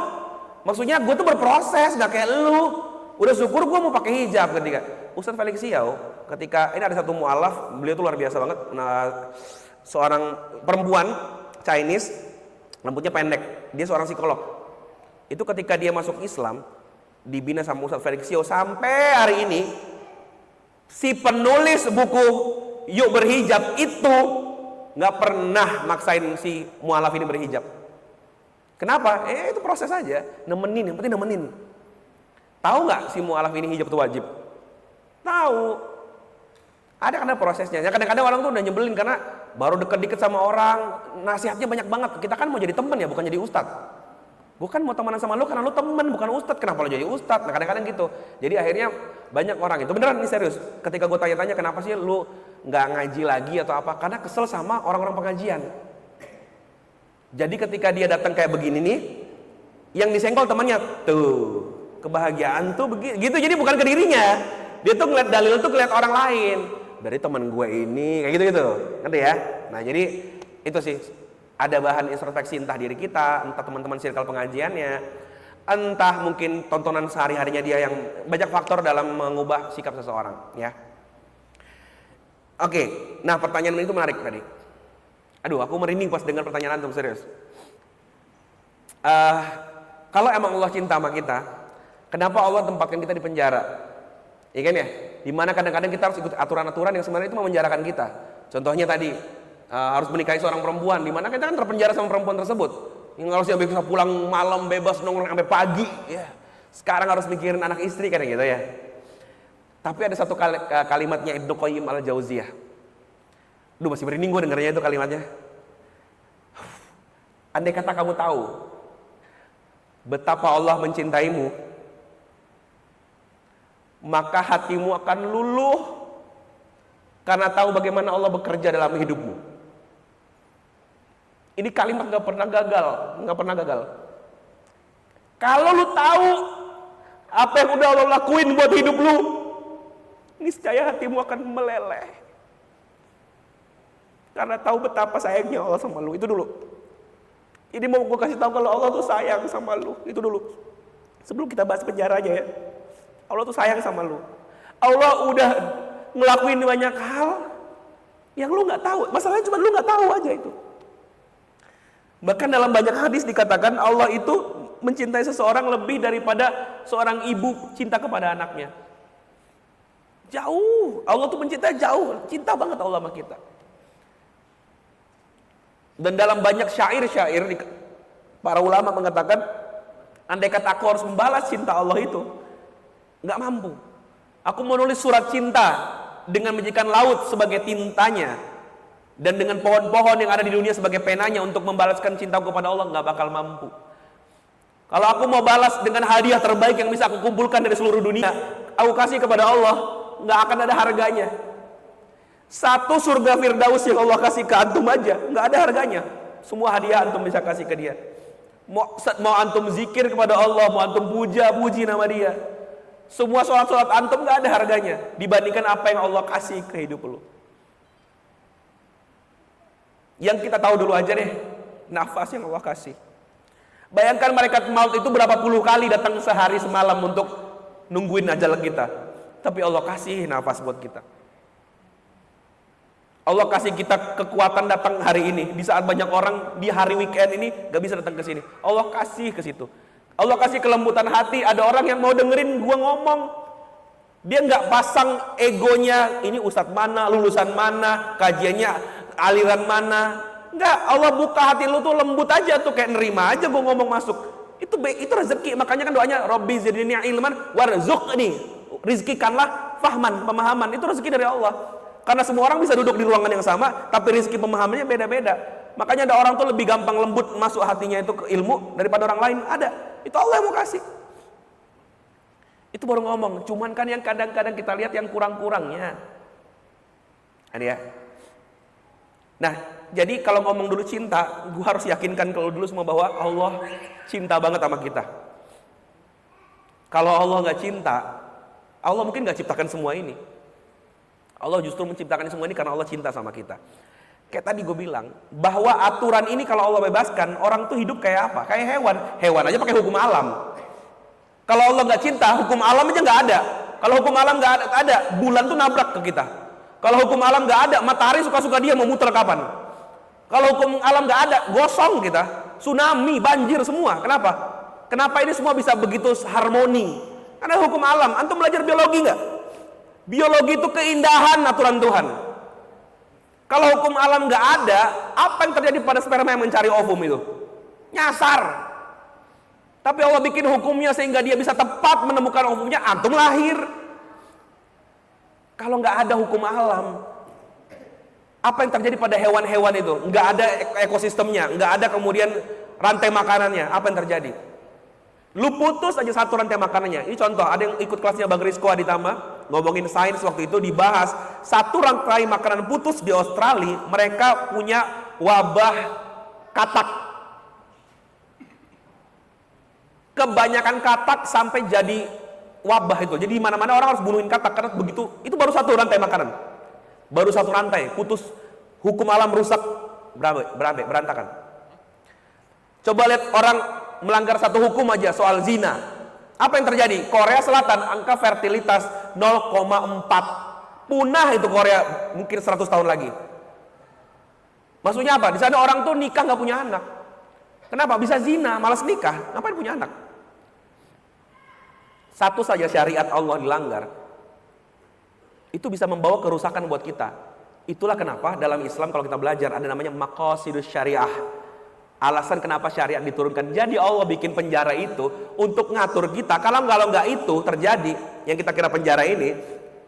Maksudnya gue tuh berproses, gak kayak lu. Udah syukur gue mau pakai hijab ketika Ustadz Felix Xiao, ketika ini ada satu mu'alaf, beliau tuh luar biasa banget. Nah, seorang perempuan Chinese, rambutnya pendek, dia seorang psikolog. Itu ketika dia masuk Islam, dibina sama Ustadz Felix Xiao sampai hari ini, si penulis buku Yuk Berhijab itu nggak pernah maksain si mu'alaf ini berhijab. Kenapa? Itu proses aja, nemenin, yang penting nemenin. Tahu nggak si mu'alaf ini hijab itu wajib? Tahu. Ada karena prosesnya. Ya, kadang-kadang orang tuh udah nyebelin karena baru deket-deket sama orang, nasihatnya banyak banget. Kita kan mau jadi teman ya, bukan jadi ustadz. Gue kan mau temenan sama lu karena lu temen, bukan ustadz. Kenapa lu jadi ustadz? Nah kadang-kadang gitu. Jadi akhirnya banyak orang itu beneran ini serius. Ketika gue tanya-tanya kenapa sih lu nggak ngaji lagi atau apa? Karena kesel sama orang-orang pengajian. Jadi ketika dia datang kayak begini nih, yang disenggol temannya tuh kebahagiaan tuh begitu. Gitu. Jadi bukan ke dirinya. Dia tuh ngeliat dalil tuh ngeliat orang lain. Dari teman gue ini kayak gitu-gitu. Ngerti ya? Nah, jadi itu sih ada bahan introspeksi entah diri kita, entah teman-teman circle pengajiannya, entah mungkin tontonan sehari-harinya dia yang banyak faktor dalam mengubah sikap seseorang, ya. Oke, nah pertanyaan itu menarik tadi. Aduh, aku merinding pas dengar pertanyaan antum, serius. Kalau emang Allah cinta sama kita, kenapa Allah tempatkan kita di penjara? Iya kan ya? Dimana kadang-kadang kita harus ikut aturan-aturan yang sebenarnya itu memenjarakan kita. Contohnya tadi, harus menikahi seorang perempuan, dimana kita kan terpenjara sama perempuan tersebut. Yang harusnya bisa pulang malam bebas nongkrong sampai pagi, ya. Sekarang harus mikirin anak istri kan gitu ya. Tapi ada satu kalimatnya Ibnu Qayyim al-Jauziyah. Duh, masih merinding gue dengarnya itu kalimatnya. Andai kata kamu tahu betapa Allah mencintaimu, maka hatimu akan luluh karena tahu bagaimana Allah bekerja dalam hidupmu. Ini kalimat gak pernah gagal. Kalau lu tahu apa yang udah Allah lakuin buat hidup lu, niscaya hatimu akan meleleh. Karena tahu betapa sayangnya Allah sama lu. Itu dulu. Ini mau gue kasih tahu kalau Allah tuh sayang sama lu. Itu dulu. Sebelum kita bahas penjaranya ya. Allah tuh sayang sama lu. Allah udah ngelakuin banyak hal yang lu nggak tahu. Masalahnya cuma lu nggak tahu aja itu. Bahkan dalam banyak hadis dikatakan Allah itu mencintai seseorang lebih daripada seorang ibu cinta kepada anaknya. Jauh. Allah tuh mencintai jauh. Cinta banget Allah sama kita. Dan dalam banyak syair-syair para ulama mengatakan, andai kata aku harus membalas cinta Allah itu, nggak mampu. Aku mau nulis surat cinta dengan menjadikan laut sebagai tintanya dan dengan pohon-pohon yang ada di dunia sebagai penanya untuk membalaskan cintaku kepada Allah, nggak bakal mampu. Kalau aku mau balas dengan hadiah terbaik yang bisa aku kumpulkan dari seluruh dunia, aku kasih kepada Allah, nggak akan ada harganya. Satu surga Firdaus yang Allah kasih ke antum aja nggak ada harganya. Semua hadiah antum bisa kasih ke dia. Mau antum zikir kepada Allah, mau antum puji nama dia, semua sholat antum nggak ada harganya dibandingkan apa yang Allah kasih ke hidup lu. Yang kita tahu dulu aja deh, nafas yang Allah kasih. Bayangkan malaikat maut itu berapa puluh kali datang sehari semalam untuk nungguin ajal kita, tapi Allah kasih nafas buat kita. Allah kasih kita kekuatan datang hari ini. Di saat banyak orang di hari weekend ini gak bisa datang ke sini, Allah kasih ke situ. Allah kasih kelembutan hati. Ada orang yang mau dengerin gua ngomong, dia nggak pasang egonya. Ini ustadz mana, lulusan mana, kajiannya aliran mana. Nggak. Allah buka hati lu tuh lembut aja tuh, kayak nerima aja gua ngomong masuk. Itu rezeki. Makanya kan doanya Robbi zidni ilman warzuqni. Rizkikanlah fahman, pemahaman. Itu rezeki dari Allah. Karena semua orang bisa duduk di ruangan yang sama, tapi rezeki pemahamannya beda-beda. Makanya ada orang tuh lebih gampang lembut masuk hatinya itu ke ilmu daripada orang lain. Ada. Itu Allah yang mau kasih. Itu baru ngomong. Cuman kan yang kadang-kadang kita lihat yang kurang-kurangnya. Ada ya. Nah, jadi kalau ngomong dulu cinta, gue harus yakinkan kalau dulu semua bahwa Allah cinta banget sama kita. Kalau Allah nggak cinta, Allah mungkin nggak ciptakan semua ini. Allah justru menciptakan semua ini karena Allah cinta sama kita. Kayak tadi gue bilang, bahwa aturan ini kalau Allah bebaskan, orang tuh hidup kayak apa? Kayak hewan. Hewan aja pakai hukum alam. Kalau Allah nggak cinta, hukum alam aja nggak ada. Kalau hukum alam nggak ada, bulan tuh nabrak ke kita. Kalau hukum alam nggak ada, matahari suka-suka dia mau muter kapan. Kalau hukum alam nggak ada, gosong kita. Tsunami, banjir semua. Kenapa? Kenapa ini semua bisa begitu harmoni? Karena hukum alam. Antum belajar biologi nggak? Biologi itu keindahan aturan Tuhan. Kalau hukum alam nggak ada, apa yang terjadi pada sperma yang mencari ovum itu? Nyasar. Tapi Allah bikin hukumnya sehingga dia bisa tepat menemukan hukumnya. Antum lahir. Kalau nggak ada hukum alam, apa yang terjadi pada hewan-hewan itu? Nggak ada ekosistemnya, nggak ada kemudian rantai makanannya. Apa yang terjadi? Lu putus aja satu rantai makanannya. Ini contoh, ada yang ikut kelasnya Bang Rizko Aditama, ngomongin sains waktu itu dibahas. Satu rantai makanan putus di Australia, mereka punya wabah katak. Kebanyakan katak sampai jadi wabah itu. Jadi mana-mana orang harus bunuhin katak karena begitu. Itu baru satu rantai makanan. Baru satu rantai, putus. Hukum alam rusak, berantakan. Coba lihat orang melanggar satu hukum aja soal zina. Apa yang terjadi? Korea Selatan angka fertilitas 0,4. Punah itu Korea mungkin 100 tahun lagi. Maksudnya apa? Di sana orang tuh nikah nggak punya anak. Kenapa? Bisa zina, malas nikah. Ngapain punya anak? Satu saja syariat Allah dilanggar, itu bisa membawa kerusakan buat kita. Itulah kenapa dalam Islam kalau kita belajar ada namanya maqasidus syariah. Alasan kenapa syariat diturunkan. Jadi Allah bikin penjara itu untuk ngatur kita. Kalau nggak itu terjadi, yang kita kira penjara ini,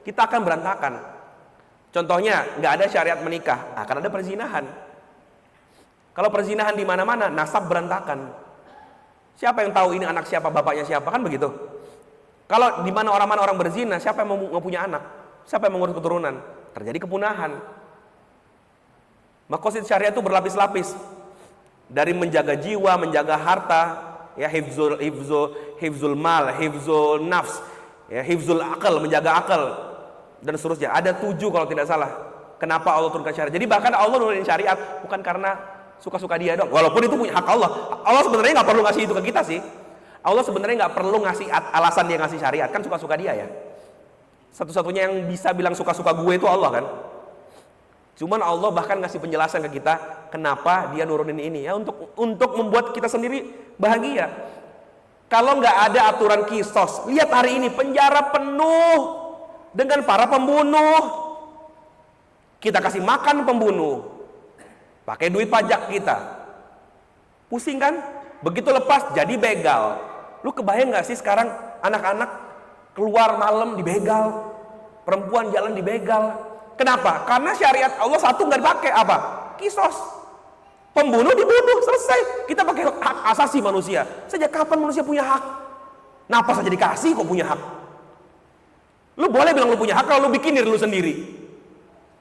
kita akan berantakan. Contohnya, nggak ada syariat menikah, akan ada perzinahan. Kalau perzinahan di mana-mana, nasab berantakan. Siapa yang tahu ini anak siapa, bapaknya siapa, kan begitu. Kalau di mana orang berzina, siapa yang mau punya anak? Siapa yang mengurus keturunan? Terjadi kepunahan. Maqasid syariat itu berlapis-lapis. Dari menjaga jiwa, menjaga harta, ya hifzul mal, hifzul nafs, ya hifzul akal, menjaga akal, dan seterusnya. Ada 7 kalau tidak salah. Kenapa Allah turunkan syariat? Jadi bahkan Allah nurunin syariat bukan karena suka-suka dia dong. Walaupun itu punya hak Allah. Allah sebenarnya nggak perlu ngasih itu ke kita sih. Allah sebenarnya nggak perlu ngasih alasan dia ngasih syariat, kan suka-suka dia ya. Satu-satunya yang bisa bilang suka-suka gue itu Allah kan. Cuman Allah bahkan ngasih penjelasan ke kita kenapa dia nurunin ini ya, untuk membuat kita sendiri bahagia. Kalau nggak ada aturan kisos, lihat hari ini penjara penuh dengan para pembunuh. Kita kasih makan pembunuh, pakai duit pajak kita. Pusing kan? Begitu lepas jadi begal. Lu kebayang nggak sih sekarang anak-anak keluar malam dibegal, perempuan jalan dibegal? Kenapa? Karena syariat Allah satu nggak dipakai, apa? Kisos. Pembunuh dibunuh, selesai. Kita pakai hak asasi manusia. Sejak kapan manusia punya hak? Napa saja dikasih kok punya hak? Lu boleh bilang lu punya hak kalau lu bikin diri lu sendiri.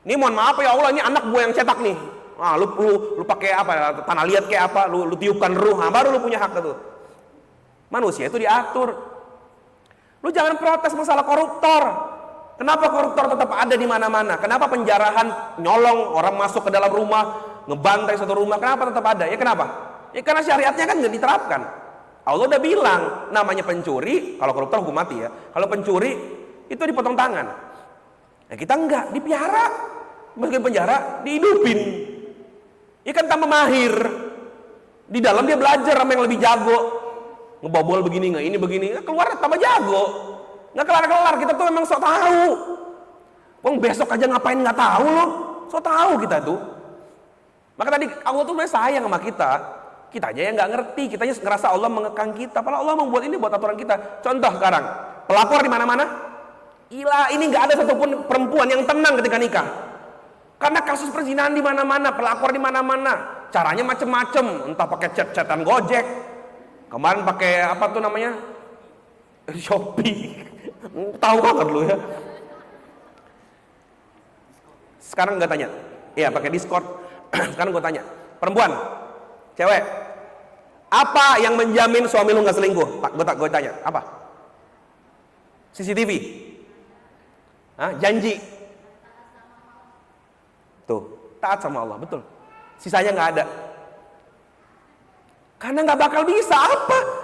Ini mohon maaf ya Allah, ini anak gue yang cetak nih. Ah, lu pakai apa? Tanah liat kayak apa? Lu tiupkan ruh, nah, baru lu punya hak itu. Manusia itu diatur. Lu jangan protes masalah koruptor. Kenapa koruptor tetap ada di mana-mana? Kenapa penjarahan, nyolong orang masuk ke dalam rumah, ngebantai satu rumah? Kenapa tetap ada? Ya kenapa? Ya karena syariatnya kan nggak diterapkan. Allah udah bilang, namanya pencuri, kalau koruptor hukum mati ya. Kalau pencuri itu dipotong tangan. Nah, kita enggak, dipiara, masukin penjara, dihidupin. Ya kan tambah mahir. Di dalam dia belajar sama yang lebih jago. Ngebobol begini nggak, ini begini, keluar tambah jago. Nggak kelar-kelar, kita tuh memang sok tahu. Wong besok aja ngapain nggak tahu loh, sok tahu kita tuh. Maka tadi Allah tuh sebenarnya sayang sama kita. Kitanya yang nggak ngerti, kitanya ngerasa Allah mengekang kita. Padahal Allah membuat ini buat aturan kita. Contoh sekarang, pelakor di mana-mana. Gila, ini nggak ada satupun perempuan yang tenang ketika nikah. Karena kasus perzinahan di mana-mana, pelakor di mana-mana. Caranya macem-macem, entah pakai chat-chatan Gojek. Kemarin pakai apa tuh namanya? Shopee. Tahu banget lu ya. Sekarang gue tanya. Iya, pakai Discord. Sekarang gue tanya. Perempuan, cewek, apa yang menjamin suami lu nggak selingkuh? Gue tanya, apa? CCTV. Hah? Janji. Tuh, taat sama Allah, betul. Sisanya nggak ada. Karena nggak bakal bisa.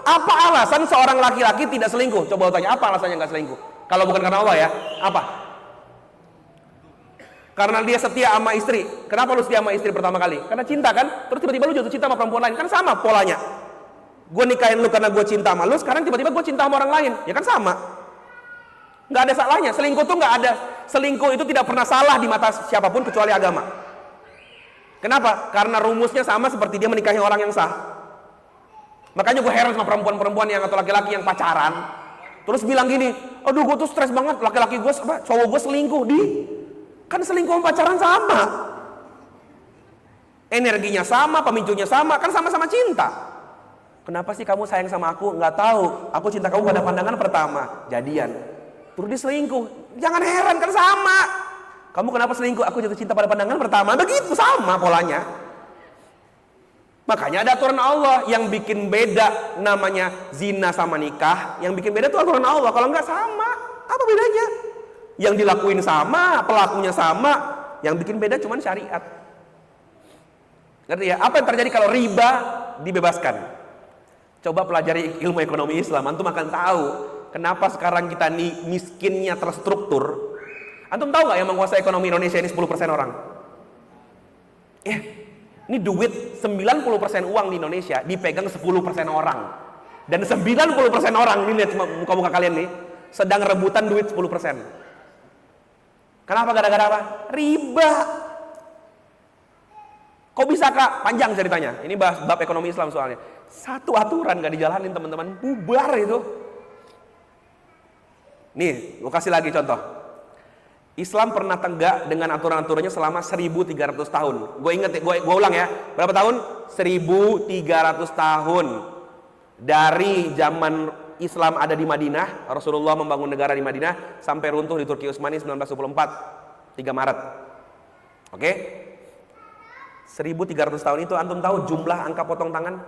Apa alasan seorang laki-laki tidak selingkuh? Coba tanya, apa alasannya nggak selingkuh? Kalau bukan karena Allah ya, apa? Karena dia setia sama istri. Kenapa lu setia sama istri pertama kali? Karena cinta kan? Terus tiba-tiba lu jatuh cinta sama perempuan lain. Kan sama polanya. Gue nikahin lu karena gue cinta sama lu. Sekarang tiba-tiba gue cinta sama orang lain. Ya kan sama. Nggak ada salahnya. Selingkuh tuh nggak ada. Selingkuh itu tidak pernah salah di mata siapapun kecuali agama. Kenapa? Karena rumusnya sama seperti dia menikahi orang yang sah. Makanya gue heran sama perempuan-perempuan yang atau laki-laki yang pacaran, terus bilang gini, aduh gue tuh stres banget, laki-laki gue, cowok gue selingkuh. Kan selingkuh sama pacaran sama, energinya sama, pemicunya sama, kan sama-sama cinta. Kenapa sih kamu sayang sama aku? Nggak tahu, aku cinta kamu pada pandangan pertama, jadian, terus dia selingkuh. Jangan heran, kan sama. Kamu kenapa selingkuh? Aku jatuh cinta pada pandangan pertama, begitu sama polanya. Makanya ada aturan Allah yang bikin beda, namanya zina sama nikah. Yang bikin beda itu aturan Allah. Kalau enggak sama, apa bedanya? Yang dilakuin sama, pelakunya sama. Yang bikin beda cuma syariat. Ngerti ya? Apa yang terjadi kalau riba dibebaskan? Coba pelajari ilmu ekonomi Islam, antum akan tahu kenapa sekarang kita nih miskinnya terstruktur. Antum tahu nggak yang menguasai ekonomi Indonesia ini 10% orang? Ini duit 90% uang di Indonesia dipegang 10% orang. Dan 90% orang, ini lihat muka-muka kalian nih, sedang rebutan duit 10%. Kenapa? Gara-gara apa? Riba. Kok bisa Kak? Panjang ceritanya. Ini bahas bab ekonomi Islam soalnya. Satu aturan gak dijalanin teman-teman, bubar itu. Nih, gue kasih lagi contoh. Islam pernah tegak dengan aturan-aturannya selama 1300 tahun. Gue inget, gue ulang ya. Berapa tahun? 1300 tahun. Dari zaman Islam ada di Madinah, Rasulullah membangun negara di Madinah, sampai runtuh di Turki Utsmani 1924, 3 Maret. Oke? 1300 tahun itu antum tahu jumlah angka potong tangan?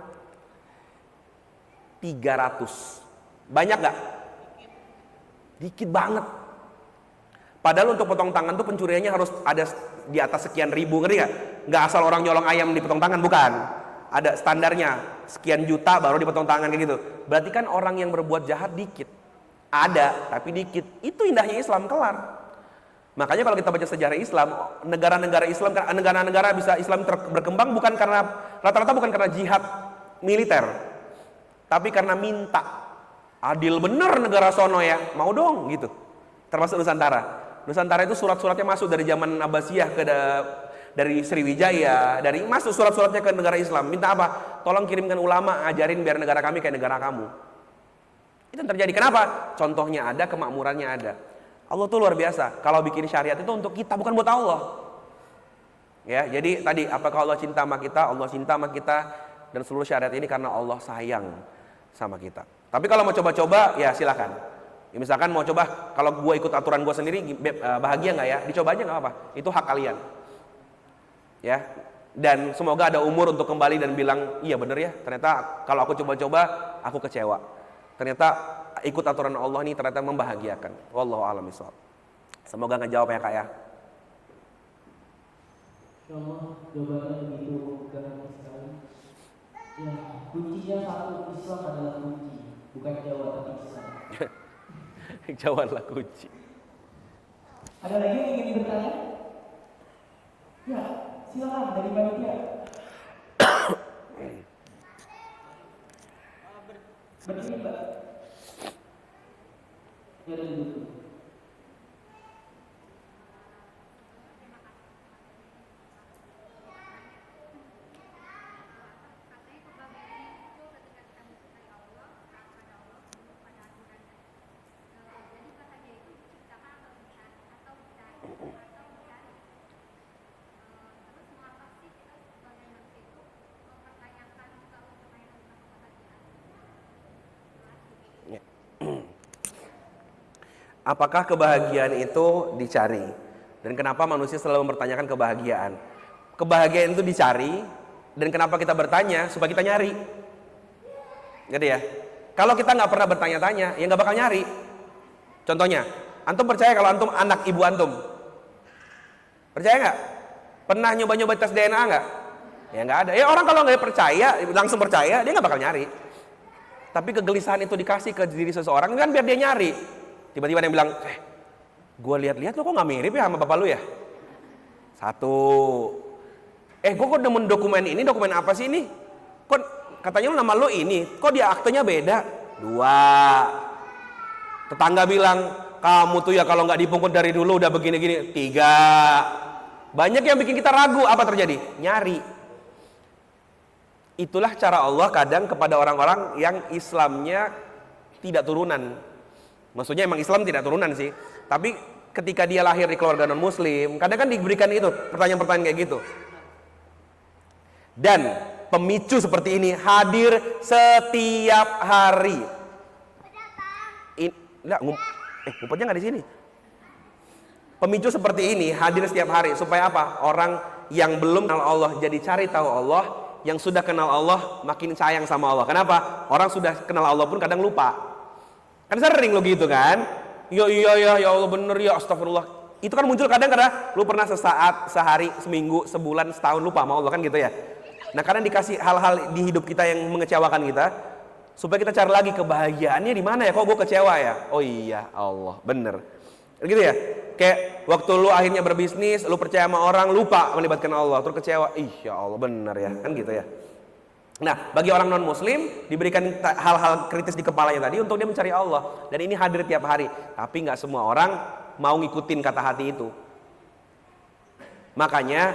300. Banyak gak? Dikit banget. Padahal untuk potong tangan tuh pencuriannya harus ada di atas sekian ribu, ngerti gak? Nggak asal orang nyolong ayam dipotong tangan, bukan. Ada standarnya, sekian juta baru dipotong tangan kayak gitu. Berarti kan orang yang berbuat jahat dikit. Ada, tapi dikit. Itu indahnya Islam, kelar. Makanya kalau kita baca sejarah Islam, negara-negara Islam, negara-negara bisa Islam berkembang bukan karena, rata-rata bukan karena jihad militer, tapi karena minta. Adil bener negara sono ya, mau dong gitu. Termasuk Nusantara. Nusantara itu surat-suratnya masuk dari zaman Abbasiyah dari Sriwijaya, dari masuk surat-suratnya ke negara Islam. Minta apa? Tolong kirimkan ulama, ajarin biar negara kami kayak negara kamu. Itu yang terjadi. Kenapa? Contohnya ada, kemakmurannya ada. Allah tuh luar biasa. Kalau bikin syariat itu untuk kita, bukan buat Allah. Ya, jadi tadi apakah Allah cinta sama kita? Allah cinta sama kita, dan seluruh syariat ini karena Allah sayang sama kita. Tapi kalau mau coba-coba, ya silakan. Ya, misalkan mau coba, kalau gue ikut aturan gue sendiri, bahagia nggak ya? Dicoba aja nggak apa-apa. Itu hak kalian. Ya, dan semoga ada umur untuk kembali dan bilang, iya bener ya. Ternyata kalau aku coba-coba, aku kecewa. Ternyata ikut aturan Allah ini ternyata membahagiakan. Wallahu a'lam bishawab. Semoga ngejawab ya Kak ya. Insyaallah jawabannya begitu gampang sekali. Ya, kuncinya satu, Islam adalah kunci, bukan Jawa tapi Islam. Jawabanlah kunci. Ada lagi yang ingin bertanya? Ya, silakan dari panitia. Berdiri Mbak. Ya, duduk. Apakah kebahagiaan itu dicari? Dan kenapa manusia selalu mempertanyakan kebahagiaan? Kebahagiaan itu dicari, dan kenapa kita bertanya? Supaya kita nyari. Gitu ya. Kalau kita nggak pernah bertanya-tanya, ya nggak bakal nyari. Contohnya, antum percaya kalau antum anak ibu antum? Percaya nggak? Pernah nyoba-nyoba tes DNA nggak? Ya nggak ada. Ya orang kalau nggak percaya, langsung percaya, dia nggak bakal nyari. Tapi kegelisahan itu dikasih ke diri seseorang kan biar dia nyari. Tiba-tiba ada yang bilang, gue lihat-lihat lo kok nggak mirip ya sama bapak lu ya? Satu. Gue kok demen dokumen ini, dokumen apa sih ini? Kok katanya lu nama lu ini, kok dia aktenya beda? Dua. Tetangga bilang, kamu tuh ya kalau nggak dipungut dari dulu udah begini-gini. Tiga. Banyak yang bikin kita ragu, apa terjadi? Nyari. Itulah cara Allah kadang kepada orang-orang yang Islamnya tidak turunan. Maksudnya emang Islam tidak turunan sih, tapi ketika dia lahir di keluarga non muslim, kadang kan diberikan itu pertanyaan-pertanyaan kayak gitu. Dan pemicu seperti ini hadir setiap hari. Ngumpetnya nggak di sini. Pemicu seperti ini hadir setiap hari supaya apa? Orang yang belum kenal Allah jadi cari tahu Allah, yang sudah kenal Allah makin sayang sama Allah. Kenapa? Orang sudah kenal Allah pun kadang lupa. Kan sering lo gitu kan? Ya Allah bener ya, astagfirullah. Itu kan muncul kadang karena lu pernah sesaat, sehari, seminggu, sebulan, setahun lupa sama Allah kan gitu ya. Nah kadang dikasih hal-hal di hidup kita yang mengecewakan kita, supaya kita cari lagi kebahagiaannya di mana ya? Kok gue kecewa ya? Oh iya Allah, bener. Gitu ya. Kayak waktu lu akhirnya berbisnis, lu percaya sama orang, lupa melibatkan Allah, terus kecewa. Ih ya Allah bener ya, kan gitu ya. Nah, bagi orang non muslim diberikan hal-hal kritis di kepalanya tadi untuk dia mencari Allah, dan ini hadir tiap hari. Tapi nggak semua orang mau ngikutin kata hati itu. Makanya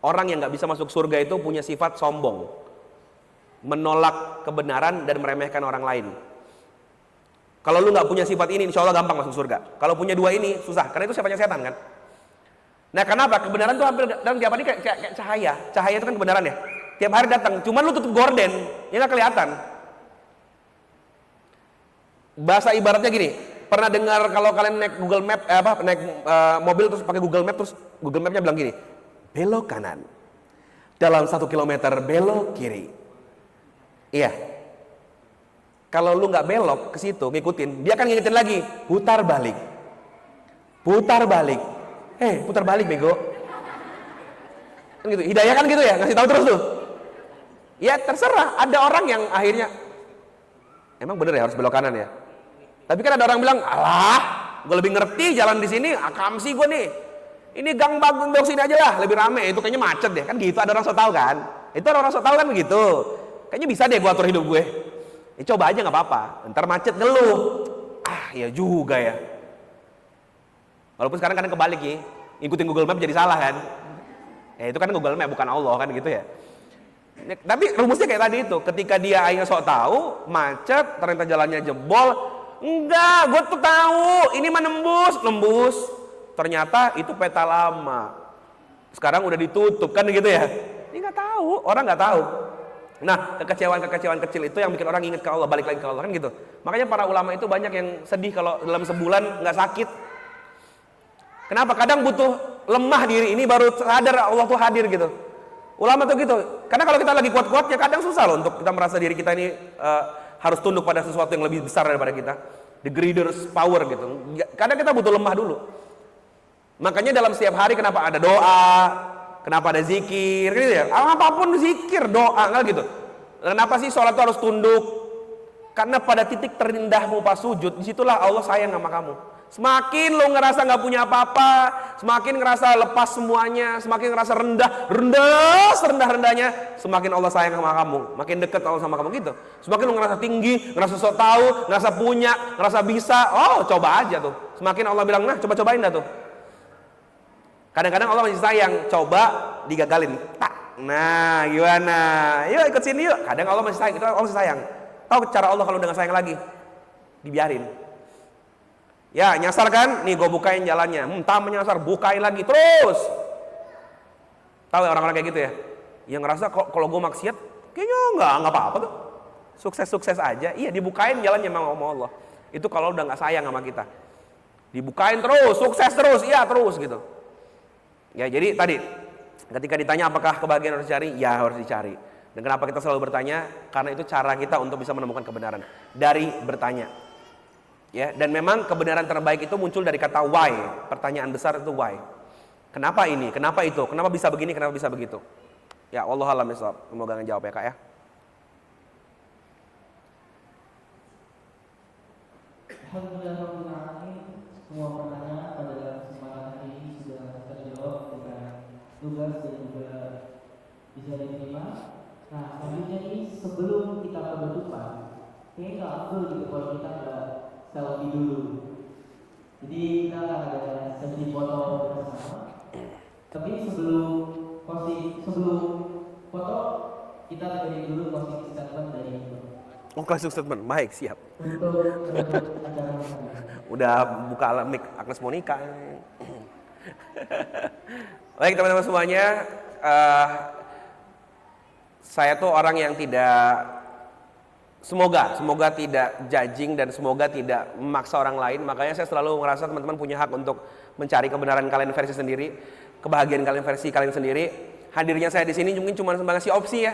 orang yang nggak bisa masuk surga itu punya sifat sombong, menolak kebenaran dan meremehkan orang lain. Kalau lu nggak punya sifat ini, insya Allah gampang masuk surga. Kalau punya dua ini susah, karena itu sifatnya setan kan. Nah kenapa? Kebenaran itu hampir dalam tiap hari kayak cahaya. Cahaya itu kan kebenaran ya. Tiap hari datang, cuman lu tutup gorden, ya nggak kelihatan. Bahasa ibaratnya gini, pernah dengar kalau kalian naik Google Map, naik mobil terus pakai Google Map, terus Google Mapnya bilang gini, belok kanan, dalam 1 kilometer belok kiri. Iya. Kalau lu nggak belok ke situ ngikutin, dia akan ngingetin lagi, putar balik, putar balik. Putar balik bego. Kan gitu. Hidayah kan gitu ya, ngasih tahu terus tuh. Ya terserah. Ada orang yang akhirnya, emang bener ya harus belok kanan ya. Tapi kan ada orang bilang, alah, gue lebih ngerti jalan di sini, akam sih gue nih. Ini gang bagus belok sini aja lah, lebih rame. Itu kayaknya macet deh, kan gitu. Ada orang so tau kan? Itu orang so tau kan begitu. Kayaknya bisa deh gue atur hidup gue. Ya, coba aja nggak apa-apa. Ntar macet ngeluh. Ya juga ya. Walaupun sekarang kadang kebalik ya, ngikutin Google Map jadi salah kan. Ya itu kan Google Map bukan Allah kan gitu ya. Tapi rumusnya kayak tadi itu, ketika dia akhirnya sok tahu, macet, ternyata jalannya jebol, enggak, gue tuh tahu, ini mah nembus. Ternyata itu peta lama. Sekarang udah ditutup kan gitu ya. Ini nggak tahu, orang nggak tahu. Nah, kekecewaan kecil itu yang bikin orang ingat ke Allah, balik lagi ke Allah kan gitu. Makanya para ulama itu banyak yang sedih kalau dalam sebulan nggak sakit. Kenapa? Kadang butuh lemah diri ini baru sadar Allah tuh hadir gitu. Ulama tuh gitu. Karena kalau kita lagi kuat-kuatnya kadang susah loh untuk kita merasa diri kita ini harus tunduk pada sesuatu yang lebih besar daripada kita. The greater power gitu. Kadang kita butuh lemah dulu. Makanya dalam setiap hari kenapa ada doa, kenapa ada zikir gitu ya. Apapun zikir, doa kan gitu. Kenapa sih sholat itu harus tunduk? Karena pada titik terendahmu pas sujud, disitulah Allah sayang sama kamu. Semakin lo ngerasa nggak punya apa-apa, semakin ngerasa lepas semuanya, semakin ngerasa rendah-rendahnya, semakin Allah sayang sama kamu, makin dekat Allah sama kamu gitu. Semakin lo ngerasa tinggi, ngerasa sok tahu, ngerasa punya, ngerasa bisa, coba aja tuh. Semakin Allah bilang, nah coba-cobain dah tuh. Kadang-kadang Allah masih sayang, coba digagalin, tak. Nah gimana? Yuk ikut sini yuk. Kadang Allah masih sayang, itu Allah masih sayang. Tahu cara Allah kalau udah nggak sayang lagi? Dibiarin. Ya nyasar kan, nih gue bukain jalannya, entah menyasar, bukain lagi terus. Tahu ya orang-orang kayak gitu ya, yang ngerasa kalau gue maksiat, kayaknya nggak apa-apa tuh, sukses aja. Iya dibukain jalannya sama Allah. Itu kalau udah nggak sayang sama kita, dibukain terus, sukses terus, iya terus gitu. Ya jadi tadi, ketika ditanya apakah kebahagiaan harus dicari, ya harus dicari. Dan kenapa kita selalu bertanya? Karena itu cara kita untuk bisa menemukan kebenaran dari bertanya. Ya, dan memang kebenaran terbaik itu muncul dari kata why. Pertanyaan besar itu why. Kenapa ini? Kenapa itu? Kenapa bisa begini? Kenapa bisa begitu? Ya, wallahu a'lam bishawab. Semoga ngejawab ya, Kak ya. Alhamdulillahirrahmanirrahim. Semua pertanyaan pada kesempatan hari ini sudah terjawab dengan tugas dan juga bisa diterima. Nah, selanjutnya ini sebelum kita penutupan, kayaknya nggak afdol gitu kalau kita nggak selfie dulu. Jadi kita ada sesi foto bersama. Tapi sebelum foto, kita dengerin dulu closing statement dari itu. Oh, closing statement. Baik, siap. Untuk acara ini. Udah buka mic Agnes Monica. Baik teman-teman semuanya, saya tuh orang yang semoga tidak judging dan semoga tidak memaksa orang lain. Makanya saya selalu merasa teman-teman punya hak untuk mencari kebenaran kalian versi sendiri, kebahagiaan kalian versi kalian sendiri. Hadirnya saya di sini mungkin cuma sebagai opsi ya,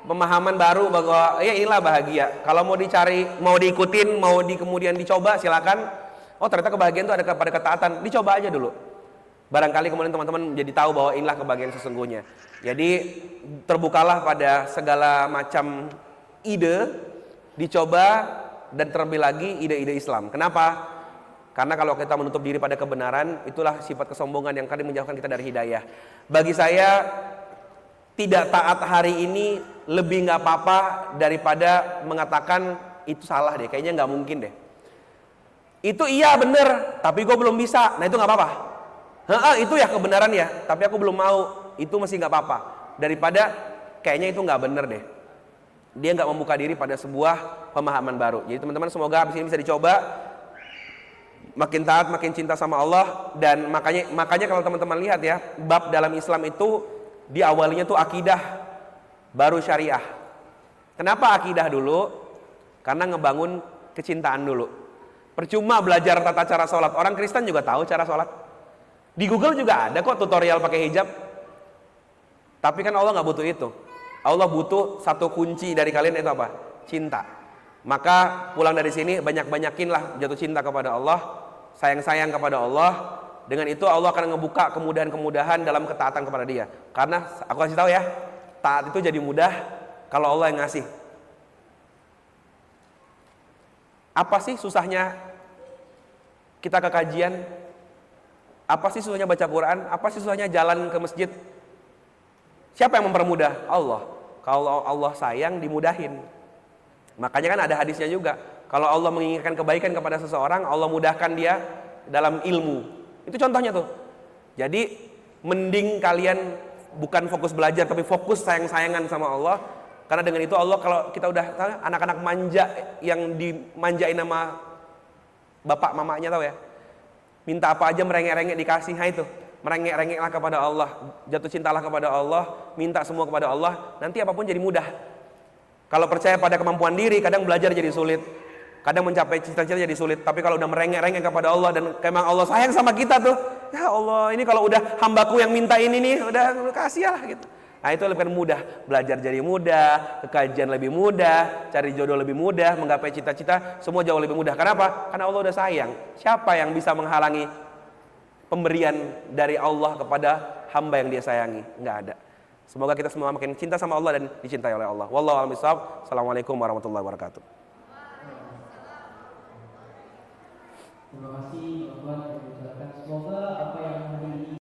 pemahaman baru bahwa ya inilah bahagia. Kalau mau dicari, mau diikutin, mau kemudian dicoba, silakan. Oh ternyata kebahagiaan itu ada pada ketaatan, dicoba aja dulu. Barangkali kemudian teman-teman jadi tahu bahwa inilah kebahagiaan sesungguhnya. Jadi terbukalah pada segala macam ide, dicoba, dan terlebih lagi ide-ide Islam. Kenapa? Karena kalau kita menutup diri pada kebenaran, itulah sifat kesombongan yang kadang menjauhkan kita dari hidayah. Bagi saya, tidak taat hari ini lebih nggak apa-apa daripada mengatakan itu salah deh, kayaknya nggak mungkin deh. Itu iya bener, tapi gue belum bisa. Nah itu nggak apa-apa. Itu ya kebenaran ya, tapi aku belum mau. Itu masih nggak apa-apa. Daripada kayaknya itu nggak bener deh. Dia nggak membuka diri pada sebuah pemahaman baru. Jadi teman-teman semoga habis ini bisa dicoba. Makin taat, makin cinta sama Allah. Dan makanya kalau teman-teman lihat ya, bab dalam Islam itu diawalinya tuh akidah, baru syariah. Kenapa akidah dulu? Karena ngebangun kecintaan dulu. Percuma belajar tata cara sholat. Orang Kristen juga tahu cara sholat. Di Google juga ada kok tutorial pakai hijab. Tapi kan Allah nggak butuh itu. Allah butuh satu kunci dari kalian, itu apa? Cinta. Maka pulang dari sini banyak-banyakinlah jatuh cinta kepada Allah, sayang-sayang kepada Allah. Dengan itu Allah akan ngebuka kemudahan-kemudahan dalam ketaatan kepada Dia. Karena aku kasih tahu ya, taat itu jadi mudah kalau Allah yang ngasih. Apa sih susahnya kita ke kajian? Apa sih susahnya baca Quran? Apa sih susahnya jalan ke masjid? Siapa yang mempermudah? Allah. Kalau Allah sayang, dimudahin. Makanya kan ada hadisnya juga. Kalau Allah menginginkan kebaikan kepada seseorang, Allah mudahkan dia dalam ilmu. Itu contohnya tuh. Jadi mending kalian bukan fokus belajar, tapi fokus sayang-sayangan sama Allah. Karena dengan itu Allah, kalau kita udah tahu, anak-anak manja yang dimanjain nama bapak mamanya, tahu ya, minta apa aja merengek-rengek dikasih. Nah itu, merengek-rengeklah kepada Allah, jatuh cintalah kepada Allah, minta semua kepada Allah, nanti apapun jadi mudah. Kalau percaya pada kemampuan diri, kadang belajar jadi sulit, kadang mencapai cita-cita jadi sulit. Tapi kalau udah merengek-rengek kepada Allah dan memang Allah sayang sama kita tuh, ya Allah, ini kalau udah hambaku yang minta ini nih, udah kasih lah gitu. Nah itu lebih mudah, belajar jadi mudah, kekajian lebih mudah, cari jodoh lebih mudah, menggapai cita-cita semua jauh lebih mudah. Kenapa? Karena Allah udah sayang. Siapa yang bisa menghalangi pemberian dari Allah kepada hamba yang Dia sayangi? Nggak ada. Semoga kita semua makin cinta sama Allah dan dicintai oleh Allah. Wallahu a'lam bishawab. Assalamualaikum warahmatullahi wabarakatuh. Terima kasih Bapak yang mengucapkan semoga